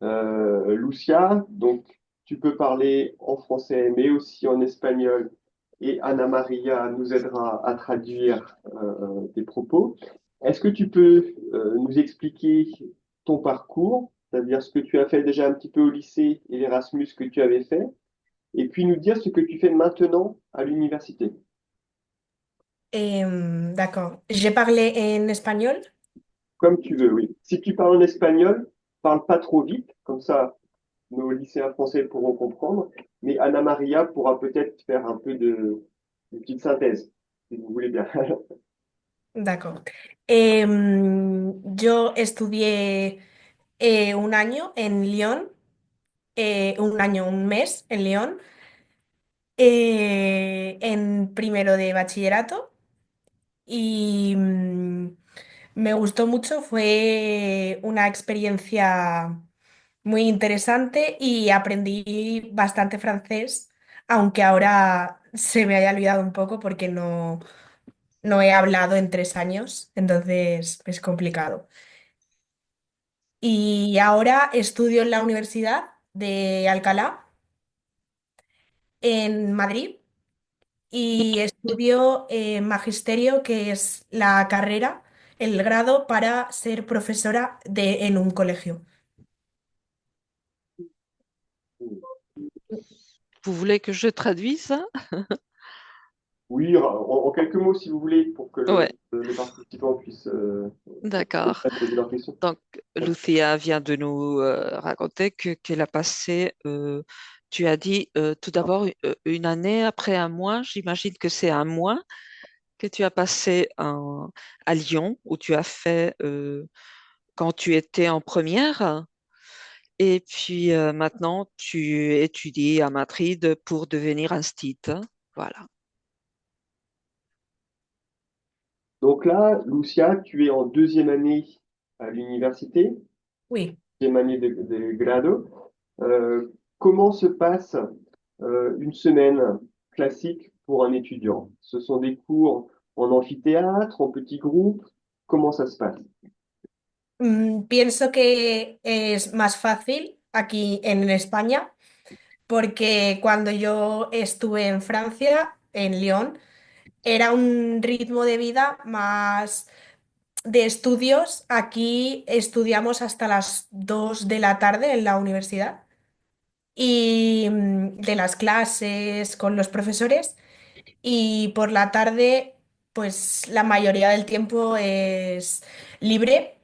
Lucia, donc tu peux parler en français, mais aussi en espagnol, et Anna Maria nous aidera à traduire tes propos. Est-ce que tu peux nous expliquer ton parcours, c'est-à-dire ce que tu as fait déjà un petit peu au lycée et l'Erasmus que tu avais fait, et puis nous dire ce que tu fais maintenant à l'université? D'accord. J'ai parlé en espagnol. Comme tu veux, oui. Si tu parles en espagnol, parle pas trop vite, comme ça nos lycéens français pourront comprendre, mais Anna Maria pourra peut-être faire un peu de petite synthèse, si vous voulez bien. D'accord. Yo estudié un año en Lyon, un año, un mes en Lyon, en primero de bachillerato y me gustó mucho, fue una experiencia muy interesante y aprendí bastante francés, aunque ahora se me haya olvidado un poco porque no he hablado en 3 años, entonces es complicado. Y ahora estudio en la Universidad de Alcalá, en Madrid, y estudio magisterio, que es la carrera, el grado para ser profesora en un colegio. Vous voulez que je traduise? Oui, en quelques mots, si vous voulez, pour que Ouais, les participants puissent d'accord. poser leurs questions. Donc, Lucia vient de nous raconter qu'elle a passé, tu as dit tout d'abord une année après un mois, j'imagine que c'est un mois que tu as passé à Lyon, où tu as fait quand tu étais en première, et puis maintenant tu étudies à Madrid pour devenir un stit. Voilà. Donc là, Lucia, tu es en deuxième année à l'université, Oui. deuxième année de grado. Comment se passe une semaine classique pour un étudiant? Ce sont des cours en amphithéâtre, en petits groupes? Comment ça se passe? Pienso que es más fácil aquí en España porque cuando yo estuve en Francia, en Lyon, era un ritmo de vida más de estudios. Aquí estudiamos hasta las 2 de la tarde en la universidad y de las clases con los profesores, y por la tarde pues la mayoría del tiempo es libre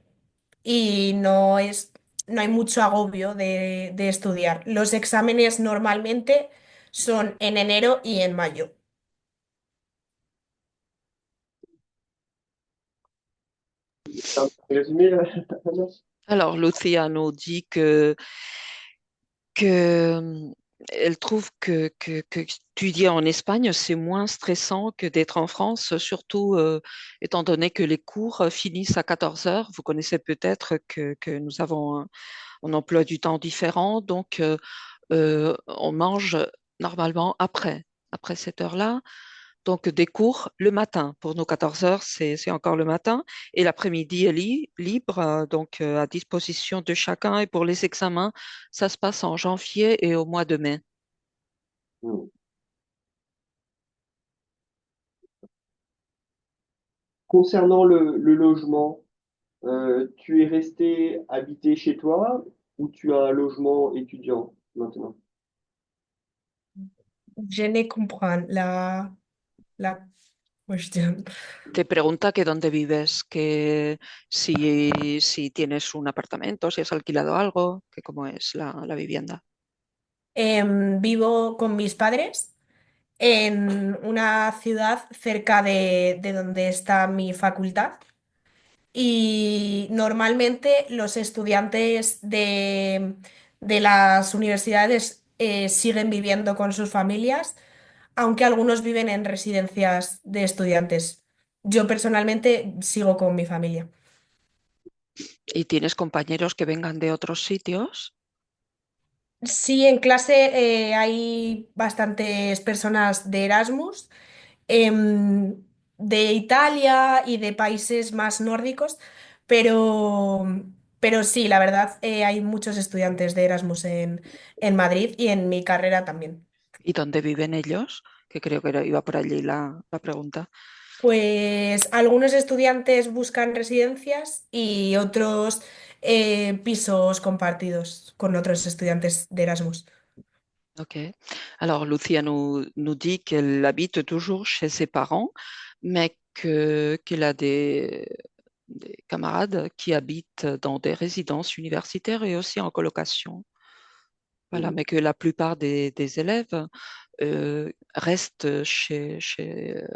y no hay mucho agobio de estudiar. Los exámenes normalmente son en enero y en mayo. Un résumé, Anna. Alors, Lucia nous dit que elle trouve que étudier en Espagne, c'est moins stressant que d'être en France, surtout étant donné que les cours finissent à 14 heures. Vous connaissez peut-être que nous avons un emploi du temps différent, donc on mange normalement après cette heure-là. Donc, des cours le matin. Pour nous, 14 heures, c'est encore le matin. Et l'après-midi est libre, donc à disposition de chacun. Et pour les examens, ça se passe en janvier et au mois de mai. Hmm. Concernant le logement, tu es resté habité chez toi ou tu as un logement étudiant maintenant? Je ne comprends la cuestión. Te pregunta que dónde vives, que si tienes un apartamento, si has alquilado algo, que cómo es la vivienda. Vivo con mis padres en una ciudad cerca de donde está mi facultad. Y normalmente los estudiantes de las universidades siguen viviendo con sus familias, aunque algunos viven en residencias de estudiantes. Yo personalmente sigo con mi familia. ¿Y tienes compañeros que vengan de otros sitios? Sí, en clase hay bastantes personas de Erasmus, de Italia y de países más nórdicos, pero, pero sí, la verdad, hay muchos estudiantes de Erasmus en Madrid y en mi carrera también. ¿Y dónde viven ellos? Que creo que iba por allí la pregunta. Pues algunos estudiantes buscan residencias y otros pisos compartidos con otros estudiantes de Erasmus. Ok. Alors, Lucia nous dit qu'elle habite toujours chez ses parents, mais qu'elle a des camarades qui habitent dans des résidences universitaires et aussi en colocation. Voilà, mais que la plupart des élèves restent chez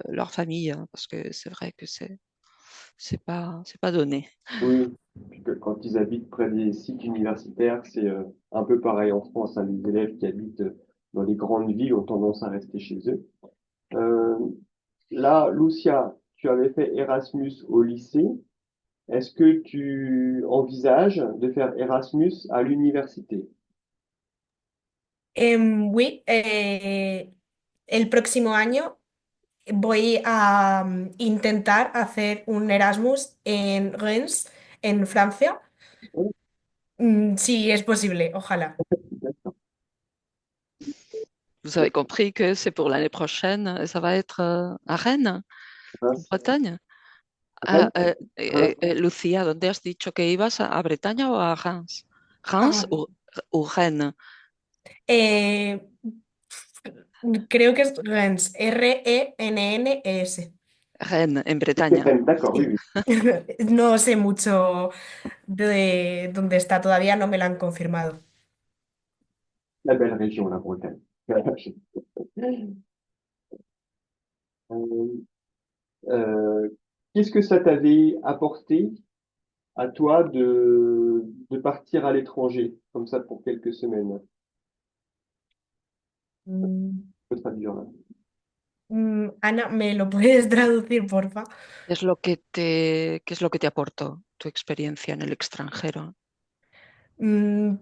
leur famille, hein, parce que c'est vrai que c'est pas donné. Oui, puis quand ils habitent près des sites universitaires, c'est un peu pareil en France, hein. Les élèves qui habitent dans les grandes villes ont tendance à rester chez eux. Euh, Là, Lucia, tu avais fait Erasmus au lycée. Est-ce que tu envisages de faire Erasmus à l'université? Oui, el próximo año voy a intentar hacer un Erasmus en Reims, en Francia. Sí, es posible, ojalá. Vous avez compris que c'est pour l'année prochaine, et ça va être à Rennes, en Reims, Bretagne. Ah, Rennes, Reims. Lucía, ¿dónde has dicho que ibas? ¿A Bretaña o a Reims? ¿Reims Ah, o Rennes? eh, creo que es Rennes, Rennes. Rennes, en C'est Bretagne. Rennes, d'accord, oui, Sí. oui. No sé mucho de dónde está todavía, no me lo han confirmado. La belle région, la Bretagne. Euh, euh, Qu'est-ce que ça t'avait apporté à toi de partir à l'étranger, comme ça pour quelques semaines? Mm, Je peux traduire là. Ana, ¿me lo puedes traducir, porfa? Qué es lo que te aportó tu experiencia en el extranjero?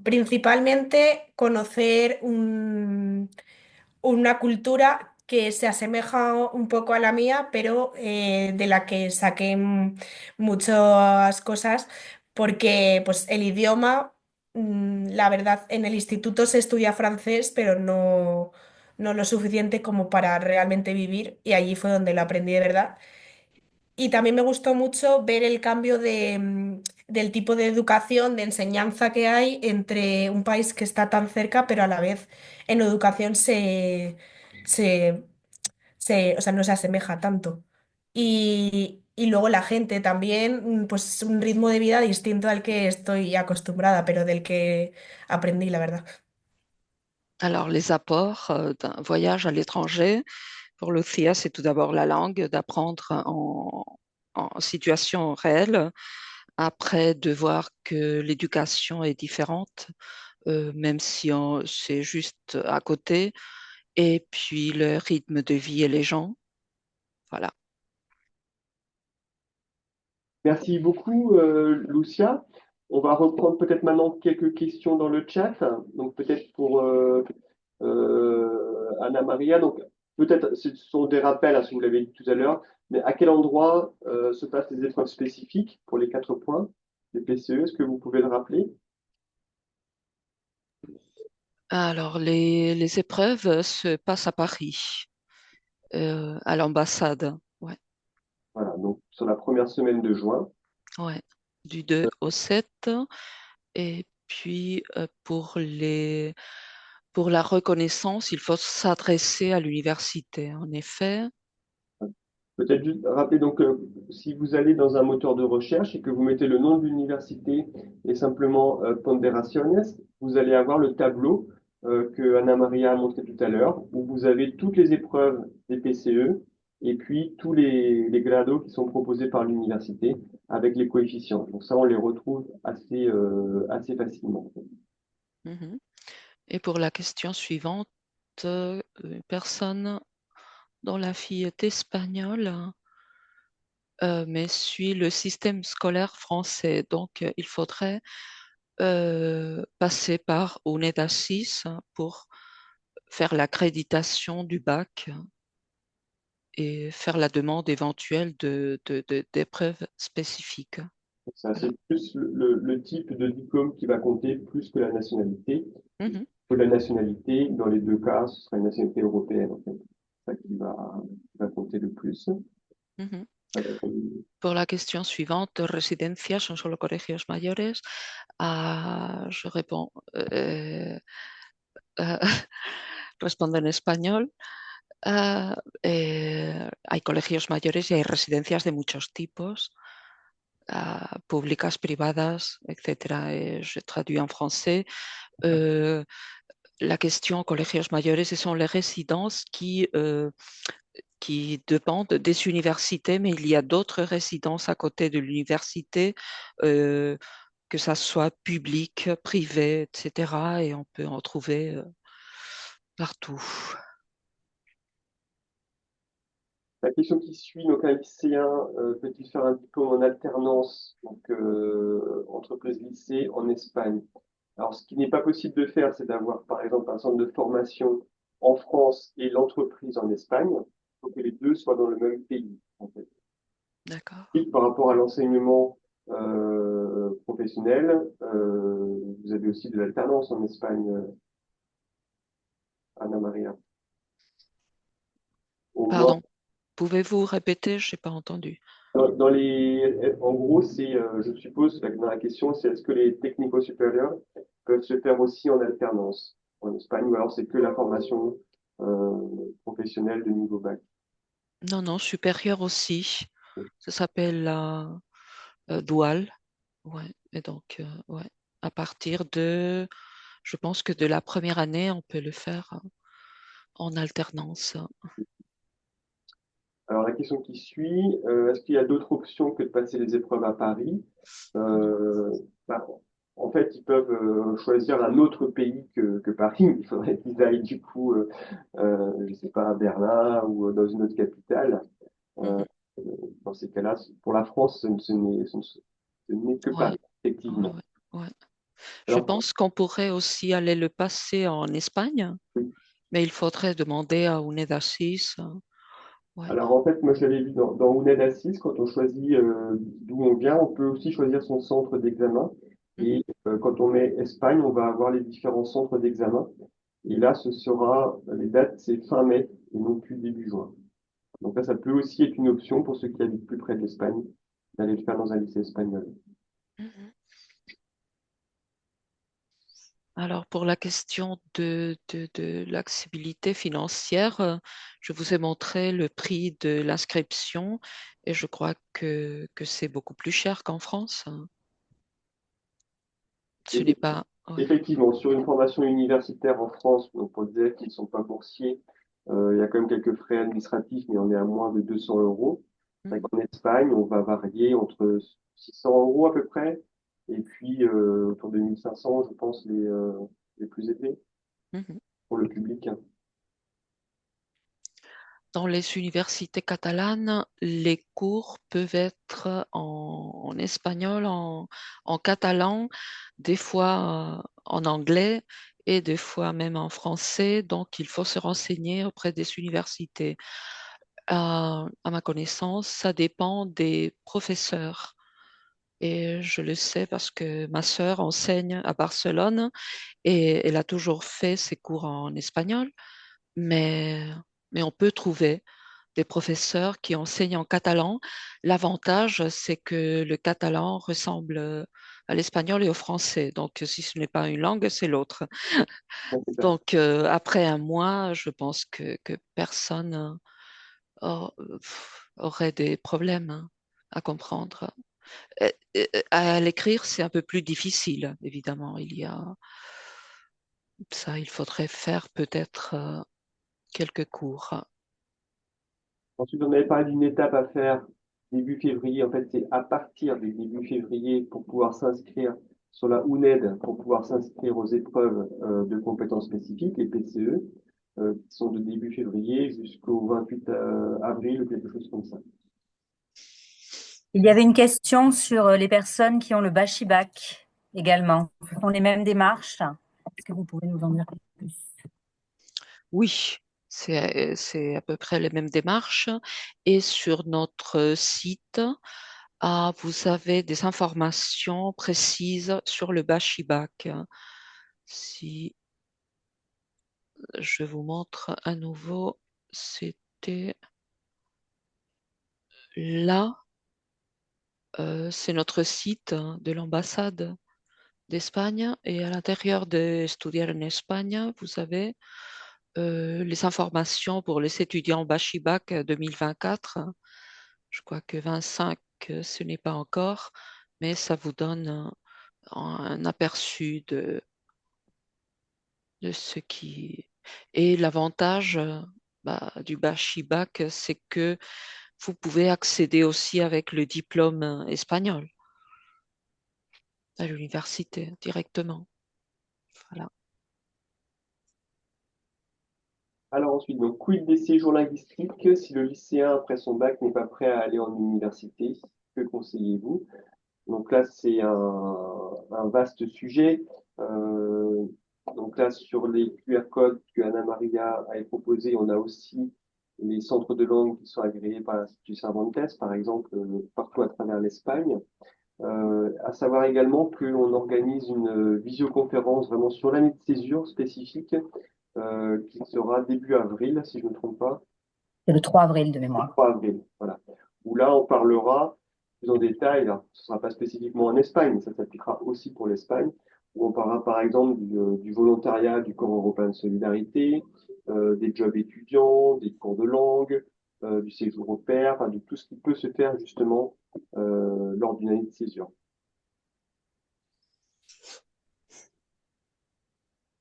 Principalmente conocer una cultura que se asemeja un poco a la mía, pero de la que saqué muchas cosas, porque pues el idioma, la verdad, en el instituto se estudia francés, pero no lo suficiente como para realmente vivir, y allí fue donde lo aprendí de verdad. Y también me gustó mucho ver el cambio del tipo de educación, de enseñanza que hay entre un país que está tan cerca, pero a la vez en educación se, o sea, no se asemeja tanto. Y luego la gente también, pues un ritmo de vida distinto al que estoy acostumbrada, pero del que aprendí, la verdad. Alors, les apports d'un voyage à l'étranger, pour Lucia, c'est tout d'abord la langue, d'apprendre en situation réelle. Après, de voir que l'éducation est différente, même si c'est juste à côté. Et puis, le rythme de vie et les gens. Voilà. Merci beaucoup, Lucia. On va reprendre peut-être maintenant quelques questions dans le chat. Donc peut-être pour Anna Maria. Donc peut-être ce sont des rappels à ce que vous l'avez dit tout à l'heure, mais à quel endroit se passent les épreuves spécifiques pour les 4 points des PCE? Est-ce que vous pouvez le rappeler? Alors, les épreuves se passent à Paris, à l'ambassade. Ouais, Voilà, donc sur la première semaine de juin. ouais. Du 2 au 7. Et puis, pour la reconnaissance, il faut s'adresser à l'université. En effet, Peut-être juste rappeler donc si vous allez dans un moteur de recherche et que vous mettez le nom de l'université et simplement Ponderaciones, vous allez avoir le tableau que Anna Maria a montré tout à l'heure, où vous avez toutes les épreuves des PCE et puis tous les grados qui sont proposés par l'université avec les coefficients. Donc ça, on les retrouve assez facilement. mhm. Et pour la question suivante, une personne dont la fille est espagnole, mais suit le système scolaire français. Donc, il faudrait passer par UNEDA 6 pour faire l'accréditation du bac et faire la demande éventuelle d'épreuves spécifiques. Ça, Voilà. c'est plus le type de diplôme qui va compter plus que la nationalité. Mhm. Que la nationalité, dans les deux cas, ce sera une nationalité européenne, en fait. C'est ça qui va compter le plus. Ujú. Euh, Por la question suivante, residencias son solo colegios mayores. Je réponds, euh, respondo en español. Ah, hay colegios mayores y hay residencias de muchos tipos, públicas, privadas, etc. Je traduis en français. La question colegios mayores, ce sont les résidences qui dépendent des universités, mais il y a d'autres résidences à côté de l'université, euh, que ça soit public, privé, etc. Et on peut en trouver partout. La question qui suit, donc un lycéen peut-il faire un diplôme en alternance, donc entreprise-lycée en Espagne? Alors, ce qui n'est pas possible de faire, c'est d'avoir, par exemple, un centre de formation en France et l'entreprise en Espagne. Il faut que les deux soient dans le même pays, en fait. D'accord. Et par rapport à l'enseignement professionnel, vous avez aussi de l'alternance en Espagne, Anna Maria. Au moins, Pardon, pouvez-vous répéter? Je n'ai pas entendu. en gros, je suppose, dans la question, c'est est-ce que les technicos supérieurs peuvent se faire aussi en alternance en Espagne, ou alors c'est que la formation professionnelle de niveau bac. Non, non, supérieur aussi. Ça s'appelle la douale. Ouais. Et donc, ouais, à partir de, je pense que de la première année, on peut le faire en alternance. Alors la question qui suit, est-ce qu'il y a d'autres options que de passer les épreuves à Paris? Euh, bah, En fait, ils peuvent choisir un autre pays que Paris. Il faudrait qu'ils aillent du coup, je sais pas, à Berlin ou dans une autre capitale. Euh, Mhm. Dans ces cas-là, pour la France, ce n'est que Ouais, Paris, effectivement. ouais, ouais. Je Alors, pense qu'on pourrait aussi aller le passer en Espagne, mais il faudrait demander à UNEDASIS. Ouais. alors en fait, moi je l'avais vu dans UNED Assis, quand on choisit d'où on vient, on peut aussi choisir son centre d'examen. Mhm. Et quand on met Espagne, on va avoir les différents centres d'examen. Et là, les dates, c'est fin mai et non plus début juin. Donc là, ça peut aussi être une option pour ceux qui habitent plus près de l'Espagne, d'aller le faire dans un lycée espagnol. Mhm. Alors, pour la question de l'accessibilité financière, je vous ai montré le prix de l'inscription et je crois que c'est beaucoup plus cher qu'en France, hein. Ce n'est pas. Ouais. Effectivement, sur une formation universitaire en France, donc pour des élèves qui ne sont pas boursiers, il y a quand même quelques frais administratifs, mais on est à moins de 200 euros. Mhm. En Espagne, on va varier entre 600 euros à peu près, et puis autour de 1500, je pense, les plus élevés Mhm. pour le public. Dans les universités catalanes, les cours peuvent être en espagnol, en catalan, des fois en anglais et des fois même en français. Donc, il faut se renseigner auprès des universités. À ma connaissance, ça dépend des professeurs. Et je le sais parce que ma sœur enseigne à Barcelone et elle a toujours fait ses cours en espagnol, mais, mais on peut trouver des professeurs qui enseignent en catalan. L'avantage, c'est que le catalan ressemble à l'espagnol et au français. Donc, si ce n'est pas une langue, c'est l'autre. Donc, après un mois, je pense que personne aurait des problèmes, hein, à comprendre. À l'écrire, c'est un peu plus difficile, évidemment. Il y a ça, il faudrait faire peut-être quelques cours. Ensuite, on avait parlé d'une étape à faire début février. En fait, c'est à partir du début février pour pouvoir s'inscrire sur la UNED, pour pouvoir s'inscrire aux épreuves de compétences spécifiques, les PCE, qui sont de début février jusqu'au 28 avril ou quelque chose comme ça. Il y avait une question sur les personnes qui ont le Bachibac également. Ce sont les mêmes démarches. Est-ce que vous pouvez nous en dire plus? Oui, c'est à peu près les mêmes démarches. Et sur notre site, vous avez des informations précises sur le Bachibac. Si je vous montre à nouveau, c'était Là, c'est notre site hein, de l'ambassade d'Espagne et à l'intérieur de Estudiar en Espagne, vous avez les informations pour les étudiants Bachibac 2024. Je crois que 25, ce n'est pas encore, mais ça vous donne un aperçu de ce qui est l'avantage du Bachibac, c'est que vous pouvez accéder aussi avec le diplôme espagnol à l'université directement. Voilà. Alors ensuite, donc, quid des séjours linguistiques? Si le lycéen, après son bac, n'est pas prêt à aller en université, que conseillez-vous? Donc là, c'est un vaste sujet. Euh, donc là, sur les QR codes que Anna Maria a proposés, on a aussi les centres de langue qui sont agréés par l'Institut Cervantes, par exemple, partout à travers l'Espagne. À savoir également qu'on organise une visioconférence vraiment sur l'année de césure spécifique, qui sera début avril, si je ne me trompe pas. C'est le 3 avril de Le mémoire. 3 avril, voilà. Où là, on parlera plus en détail, alors, ce ne sera pas spécifiquement en Espagne, mais ça s'appliquera aussi pour l'Espagne, où on parlera par exemple du volontariat du Corps européen de solidarité, des jobs étudiants, des cours de langue, du séjour au pair, enfin, de tout ce qui peut se faire justement lors d'une année de césure.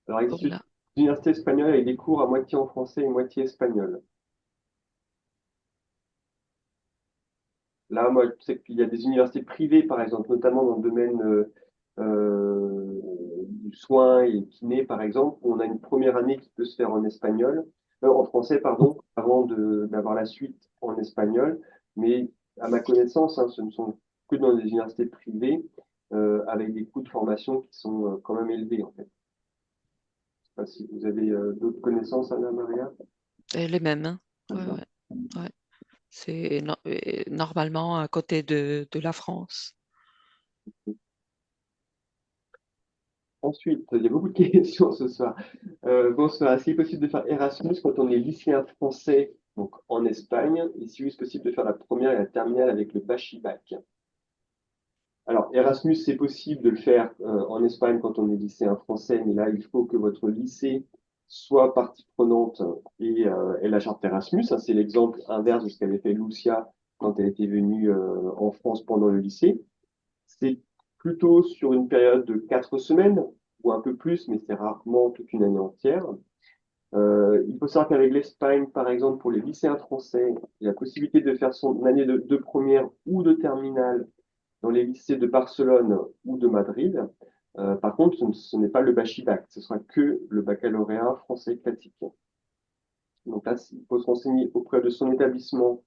Alors, il existe Voilà. une université espagnole avec des cours à moitié en français et moitié espagnol. Là, moi, je sais qu'il y a des universités privées, par exemple, notamment dans le domaine du soin et kiné, par exemple, où on a une première année qui peut se faire en espagnol, en français, pardon, avant d'avoir la suite en espagnol. Mais à ma connaissance, hein, ce ne sont que dans des universités privées, avec des coûts de formation qui sont quand même élevés, en fait. Je sais pas si vous avez d'autres connaissances, Anna Maria. Et les mêmes. Hein. Ouais, ouais, ouais. C'est normalement à côté de la France. Ensuite, il y a beaucoup de questions ce soir. Bonsoir. Est-ce qu'il est possible de faire Erasmus quand on est lycéen français, donc en Espagne, et si oui, est-ce possible de faire la première et la terminale avec le Bachibac? Alors, Erasmus, c'est possible de le faire en Espagne quand on est lycéen français, mais là, il faut que votre lycée soit partie prenante et la charte Erasmus. Ça, c'est l'exemple inverse de ce qu'avait fait Lucia quand elle était venue en France pendant le lycée. C'est plutôt sur une période de 4 semaines ou un peu plus, mais c'est rarement toute une année entière. Il faut savoir qu'avec l'Espagne, par exemple, pour les lycéens français, il y a la possibilité de faire son année de première ou de terminale dans les lycées de Barcelone ou de Madrid. Par contre, ce n'est pas le bachibac, ce sera que le baccalauréat français classique. Donc là, il faut se renseigner auprès de son établissement,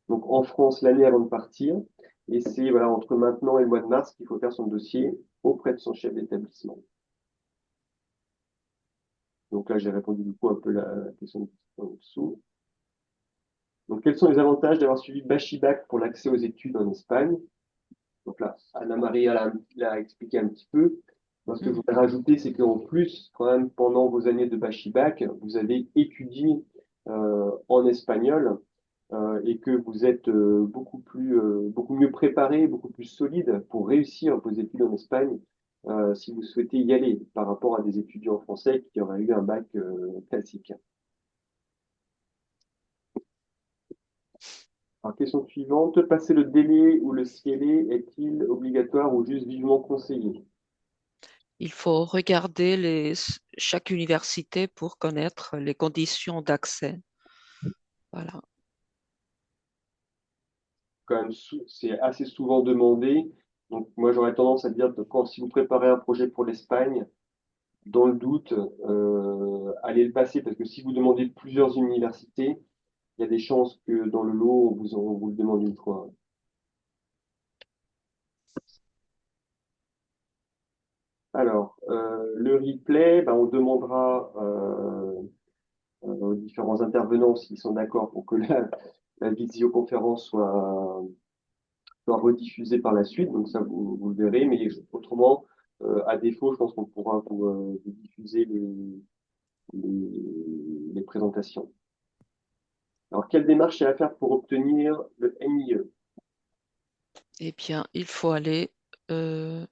donc en France l'année avant de partir. Et c'est voilà, entre maintenant et le mois de mars qu'il faut faire son dossier auprès de son chef d'établissement. Donc là, j'ai répondu du coup un peu la question en dessous. Donc, quels sont les avantages d'avoir suivi Bachibac pour l'accès aux études en Espagne? Donc là, Anna Maria l'a expliqué un petit peu. Moi, ce que je voudrais rajouter, c'est qu'en plus, quand même, pendant vos années de Bachibac, vous avez étudié en espagnol et que vous êtes beaucoup mieux préparé, beaucoup plus solide pour réussir vos études en Espagne si vous souhaitez y aller par rapport à des étudiants français qui auraient eu un bac classique. Alors, question suivante, passer le délai ou le CIELE est-il obligatoire ou juste vivement conseillé? Il faut regarder chaque université pour connaître les conditions d'accès. Voilà. Quand même, c'est assez souvent demandé. Donc, moi, j'aurais tendance à dire que si vous préparez un projet pour l'Espagne, dans le doute, allez le passer parce que si vous demandez plusieurs universités, il y a des chances que dans le lot, on vous le demande une fois. Alors, le replay, ben, on demandera aux différents intervenants s'ils sont d'accord pour que la visioconférence soit rediffusée par la suite. Donc ça, vous le verrez. Mais autrement, à défaut, je pense qu'on pourra vous diffuser les présentations. Alors, quelle démarche est à faire pour obtenir le NIE? eh bien, il faut aller euh,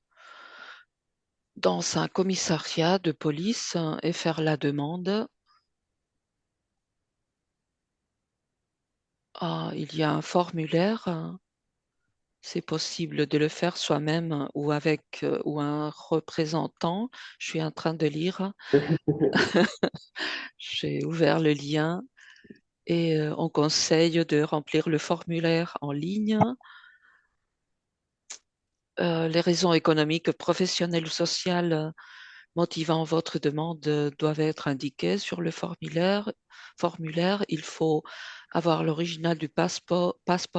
dans un commissariat de police et faire la demande. Ah, il y a un formulaire. C'est possible de le faire soi-même ou avec ou un représentant. Je suis en train de lire. J'ai ouvert le lien et on conseille de remplir le formulaire en ligne. Les raisons économiques, professionnelles ou sociales motivant votre demande doivent être indiquées sur le formulaire. Il faut avoir l'original du passeport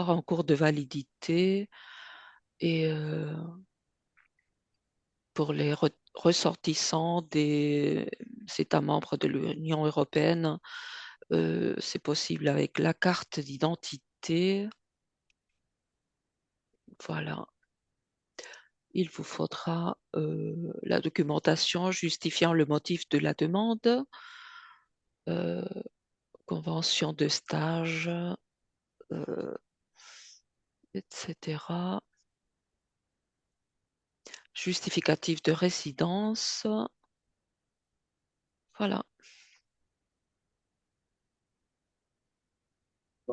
en cours de validité et pour les ressortissants des États membres de l'Union européenne, c'est possible avec la carte d'identité. Voilà. Il vous faudra la documentation justifiant le motif de la demande, euh, convention de stage, etc. Justificatif de résidence. Voilà.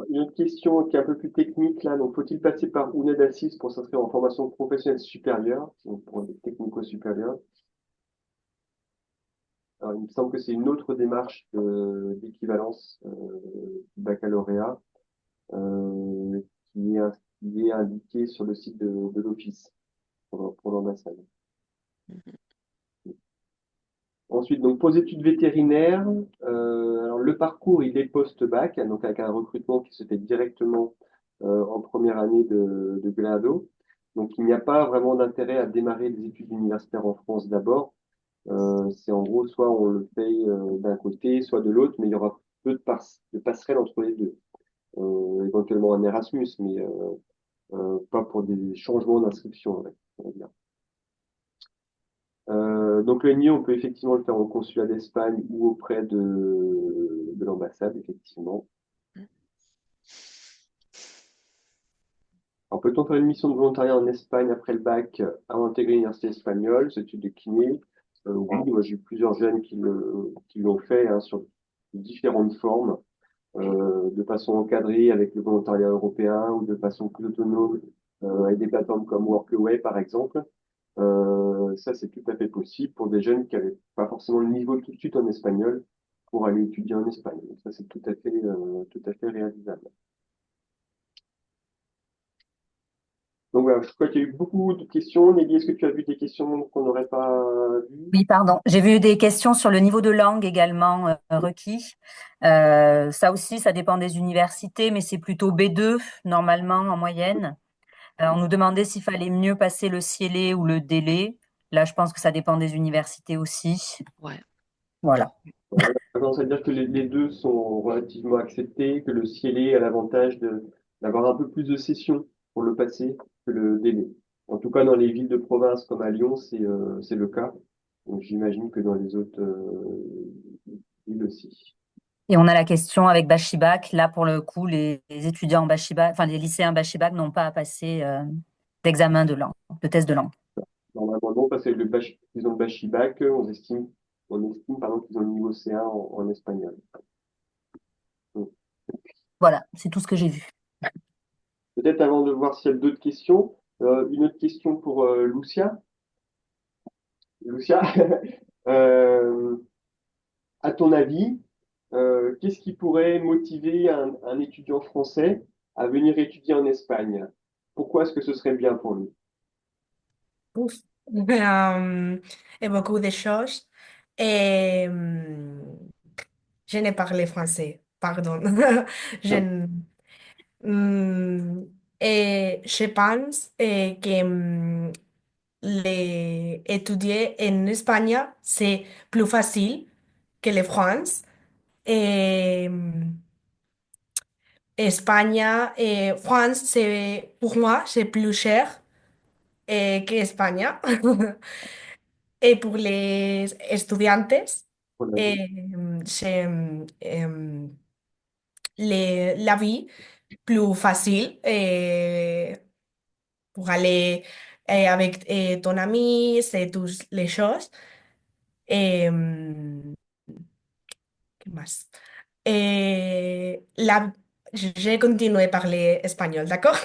Une autre question qui est un peu plus technique là, donc faut-il passer par UNED-ASIS pour s'inscrire en formation professionnelle supérieure, donc pour les technico-supérieurs? Alors, il me semble que c'est une autre démarche d'équivalence du baccalauréat euh, qui est, qui est indiquée sur le site de l'Office pour l'ambassade. Ensuite, donc, pour les études vétérinaires, alors le parcours, il est post-bac, donc avec un recrutement qui se fait directement en première année de Grado. Donc, il n'y a pas vraiment d'intérêt à démarrer des études universitaires en France d'abord. C'est en gros, soit on le paye d'un côté, soit de l'autre, mais il y aura peu de passerelles entre les deux. Éventuellement un Erasmus, mais pas pour des changements d'inscription, on va dire. Donc le NIE, on peut effectivement le faire au consulat d'Espagne ou auprès de l'ambassade, effectivement. Alors peut-on faire une mission de volontariat en Espagne après le bac avant d'intégrer l'université espagnole, cette étude de kiné? Oui, moi j'ai eu plusieurs jeunes qui l'ont fait hein, sur différentes formes, de façon encadrée avec le volontariat européen ou de façon plus autonome avec des plateformes comme Workaway par exemple. Ça, c'est tout à fait possible pour des jeunes qui n'avaient pas forcément le niveau tout de suite en espagnol pour aller étudier en Espagne. Donc ça, c'est tout à fait réalisable. Donc voilà, je crois qu'il y a eu beaucoup de questions. Nelly, est-ce que tu as vu des questions qu'on n'aurait pas vues? Oui, pardon. J'ai vu des questions sur le niveau de langue également requis. Ça aussi, ça dépend des universités, mais c'est plutôt B2 normalement en moyenne. On nous demandait s'il fallait mieux passer le CIELE ou le DELE. Là, je pense que ça dépend des universités aussi. Ouais. Voilà. Voilà, on a tendance à dire que les deux sont relativement acceptés, que le CIELE a l'avantage d'avoir un peu plus de sessions pour le passer que le délai. En tout cas, dans les villes de province comme à Lyon, c'est le cas. Donc j'imagine que dans les autres villes aussi. Et on a la question avec Bachibac. Là, pour le coup, les étudiants en Bachibac, enfin les lycéens Bachibac n'ont pas à passer d'examen de langue, de test de langue. Normalement, non, parce que ils ont le Bachibac, on estime pardon, qu'ils ont le niveau C1 en espagnol. Donc, Voilà, c'est tout ce que j'ai vu. peut-être avant de voir s'il y a d'autres questions, une autre question pour Lucia. Lucia, euh, à ton avis, qu'est-ce qui pourrait motiver un étudiant français à venir étudier en Espagne? Pourquoi est-ce que ce serait bien pour lui? Ouf. Et beaucoup de choses. Et, je n'ai parlé français, pardon. Je, n- et je pense que les étudier en Espagne, c'est plus facile que la France. Et, Espagne et France, c'est, pour moi, c'est plus cher qu'Espagne. Et pour les estudiantes, Pour la vie. eh, c'est la vie plus facile pour aller avec ton ami, c'est tous les choses. Em, ¿Qué más? La... Je continue à parler espagnol, d'accord?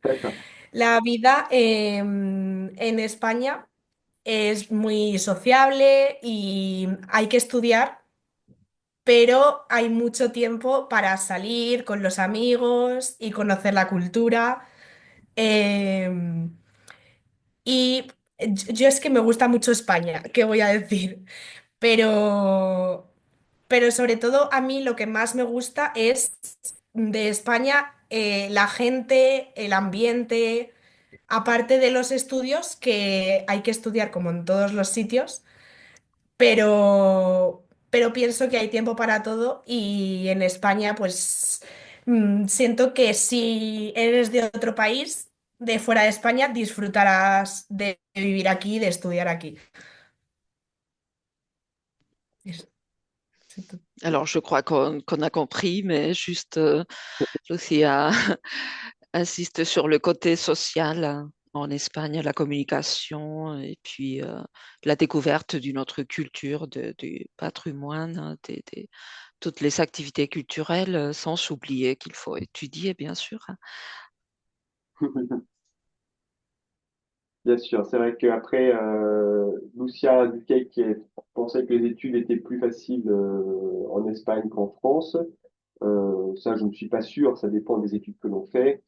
D'accord. La vida en España es muy sociable y hay que estudiar, pero hay mucho tiempo para salir con los amigos y conocer la cultura. Em, y yo es que me gusta mucho España, ¿qué voy a decir? Pero, pero sobre todo a mí lo que más me gusta es de España la gente, el ambiente, aparte de los estudios, que hay que estudiar como en todos los sitios, pero pienso que hay tiempo para todo y en España pues siento que si eres de otro país, de fuera de España, disfrutarás de vivir aquí, de estudiar aquí. Es- c'est tout. Alors, je crois qu'on a compris, mais juste Lucia insiste sur le côté social en Espagne, la communication et puis la découverte d'une autre culture, du patrimoine, toutes les activités culturelles, sans oublier qu'il faut étudier, bien sûr. Bien sûr, c'est vrai qu'après, Lucia Duquet qui pensait que les études étaient plus faciles en Espagne qu'en France. Ça, je ne suis pas sûr, ça dépend des études que l'on fait.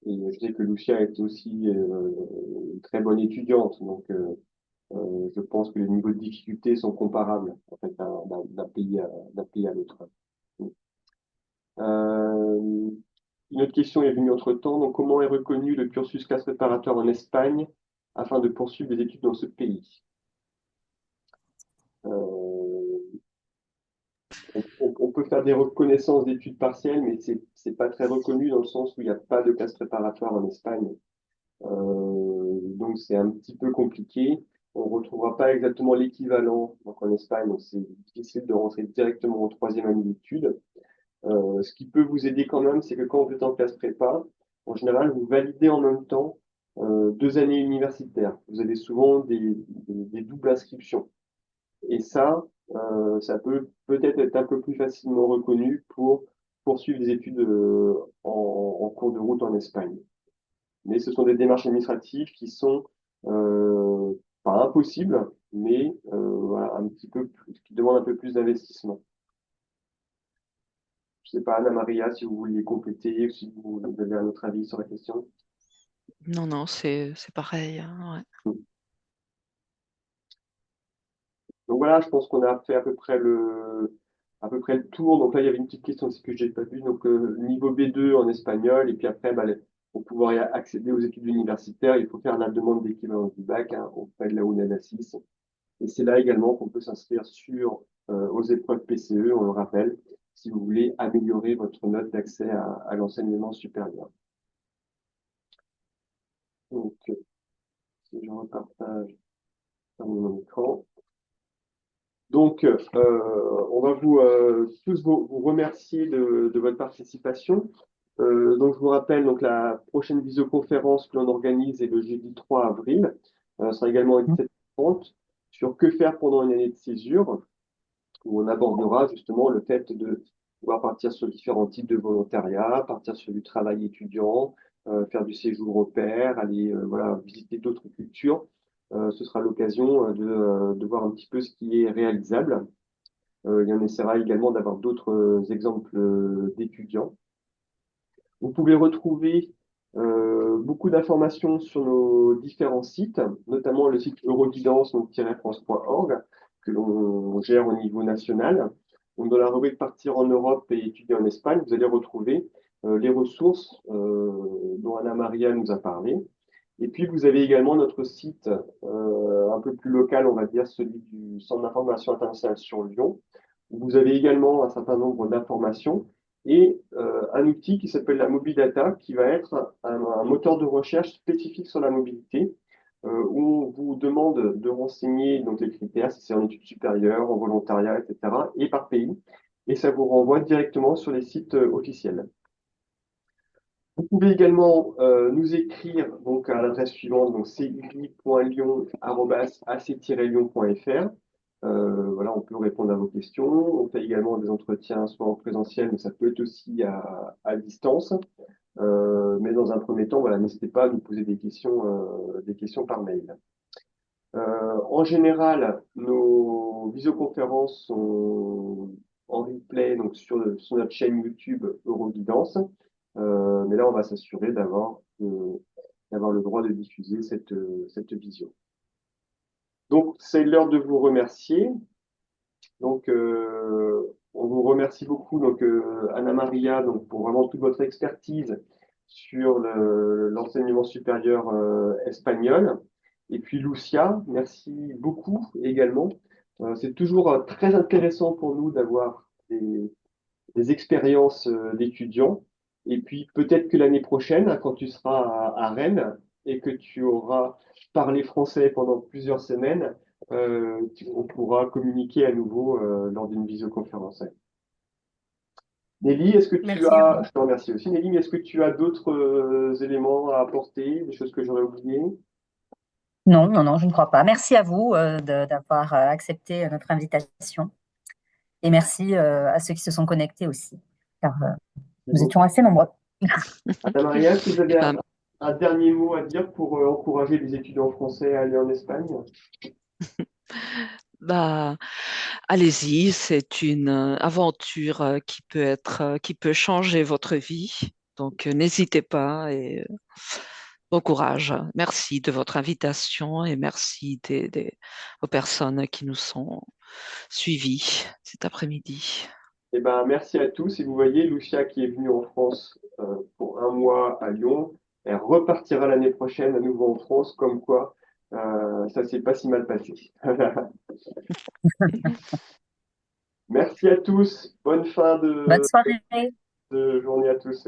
Et je sais que Lucia est aussi une très bonne étudiante, donc je pense que les niveaux de difficulté sont comparables en fait, d'un pays à l'autre. Euh, une autre question est venue entre-temps. Donc, comment est reconnu le cursus classe préparatoire en Espagne afin de poursuivre des études dans ce pays? Euh, on peut faire des reconnaissances d'études partielles, mais c'est pas très reconnu dans le sens où il n'y a pas de classe préparatoire en Espagne. Donc, c'est un petit peu compliqué. On ne retrouvera pas exactement l'équivalent donc en Espagne, donc c'est difficile de rentrer directement en troisième année d'études. Ce qui peut vous aider quand même, c'est que quand vous êtes en classe prépa, en général, vous validez en même temps 2 années universitaires. Vous avez souvent des doubles inscriptions. Et ça peut peut-être être un peu plus facilement reconnu pour poursuivre des études en cours de route en Espagne. Mais ce sont des démarches administratives qui sont euh, pas impossibles, mais voilà, un petit peu plus, qui demandent un peu plus d'investissement. Je sais pas, Anna Maria, si vous vouliez compléter, si vous avez un autre avis sur la question. Non, non, c'est pareil, hein, ouais. Donc voilà, je pense qu'on a fait à peu près le tour. Donc là, il y avait une petite question aussi que j'ai pas vue. Donc niveau B2 en espagnol, et puis après, bah, pour pouvoir y accéder aux études universitaires, il faut faire la demande d'équivalence du bac auprès de la UNEDASIS. Et c'est là également qu'on peut s'inscrire aux épreuves PCE, on le rappelle, si vous voulez améliorer votre note d'accès à l'enseignement supérieur. Donc, si je repartage sur mon écran. Donc, on va tous vous remercier de votre participation. Donc, je vous rappelle, donc, la prochaine visioconférence que l'on organise est le jeudi 3 avril. Sera également à 17h30 sur que faire pendant une année de césure, où on abordera justement le fait de pouvoir partir sur différents types de volontariat, partir sur du travail étudiant, faire du séjour au pair, aller voilà, visiter d'autres cultures. Ce sera l'occasion de voir un petit peu ce qui est réalisable. Il y en essaiera également d'avoir d'autres exemples d'étudiants. Vous pouvez retrouver beaucoup d'informations sur nos différents sites, notamment le site euroguidance-france.org que l'on gère au niveau national. Donc, dans la rubrique Partir en Europe et étudier en Espagne, vous allez retrouver les ressources dont Anna Maria nous a parlé. Et puis, vous avez également notre site un peu plus local, on va dire, celui du Centre d'information internationale sur Lyon, où vous avez également un certain nombre d'informations et un outil qui s'appelle la Mobidata, qui va être un moteur de recherche spécifique sur la mobilité, où on vous demande de renseigner donc, les critères, si c'est en études supérieures, en volontariat, etc., et par pays, et ça vous renvoie directement sur les sites officiels. Vous pouvez également nous écrire donc à l'adresse suivante, donc cegri.lyon@ac-lyon.fr. Voilà, on peut répondre à vos questions. On fait également des entretiens soit en présentiel, mais ça peut être aussi à distance. Mais dans un premier temps, voilà, n'hésitez pas à nous poser des questions par mail. En général, nos visioconférences sont en replay donc sur notre chaîne YouTube Euroguidance. Mais là, on va s'assurer d'avoir le droit de diffuser cette visio. Donc, c'est l'heure de vous remercier. Donc, on vous remercie beaucoup, donc, Anna Maria, donc, pour vraiment toute votre expertise sur l'enseignement supérieur espagnol. Et puis, Lucia, merci beaucoup également. C'est toujours très intéressant pour nous d'avoir des expériences d'étudiants. Et puis, peut-être que l'année prochaine, quand tu seras à Rennes et que tu auras parlé français pendant plusieurs semaines, on pourra communiquer à nouveau lors d'une visioconférence. Nelly, est-ce que tu Merci à as, vous. je te remercie aussi, Nelly, mais est-ce que tu as d'autres éléments à apporter, des choses que j'aurais oubliées? Non, non, non, je ne crois pas. Merci à vous d'avoir accepté notre invitation et merci à ceux qui se sont connectés aussi, car nous Bon. étions assez nombreux. Anna-Maria, est-ce que vous avez Ben, un dernier mot à dire pour encourager les étudiants français à aller en Espagne? bah, allez-y, c'est une aventure qui peut changer votre vie. Donc, n'hésitez pas et bon courage. Merci de votre invitation et merci aux personnes qui nous sont suivies cet après-midi. Eh ben, merci à tous. Et vous voyez, Lucia qui est venue en France pour un mois à Lyon, elle repartira l'année prochaine à nouveau en France, comme quoi ça s'est pas si mal passé. Merci à tous. Bonne fin Bonne soirée. de journée à tous.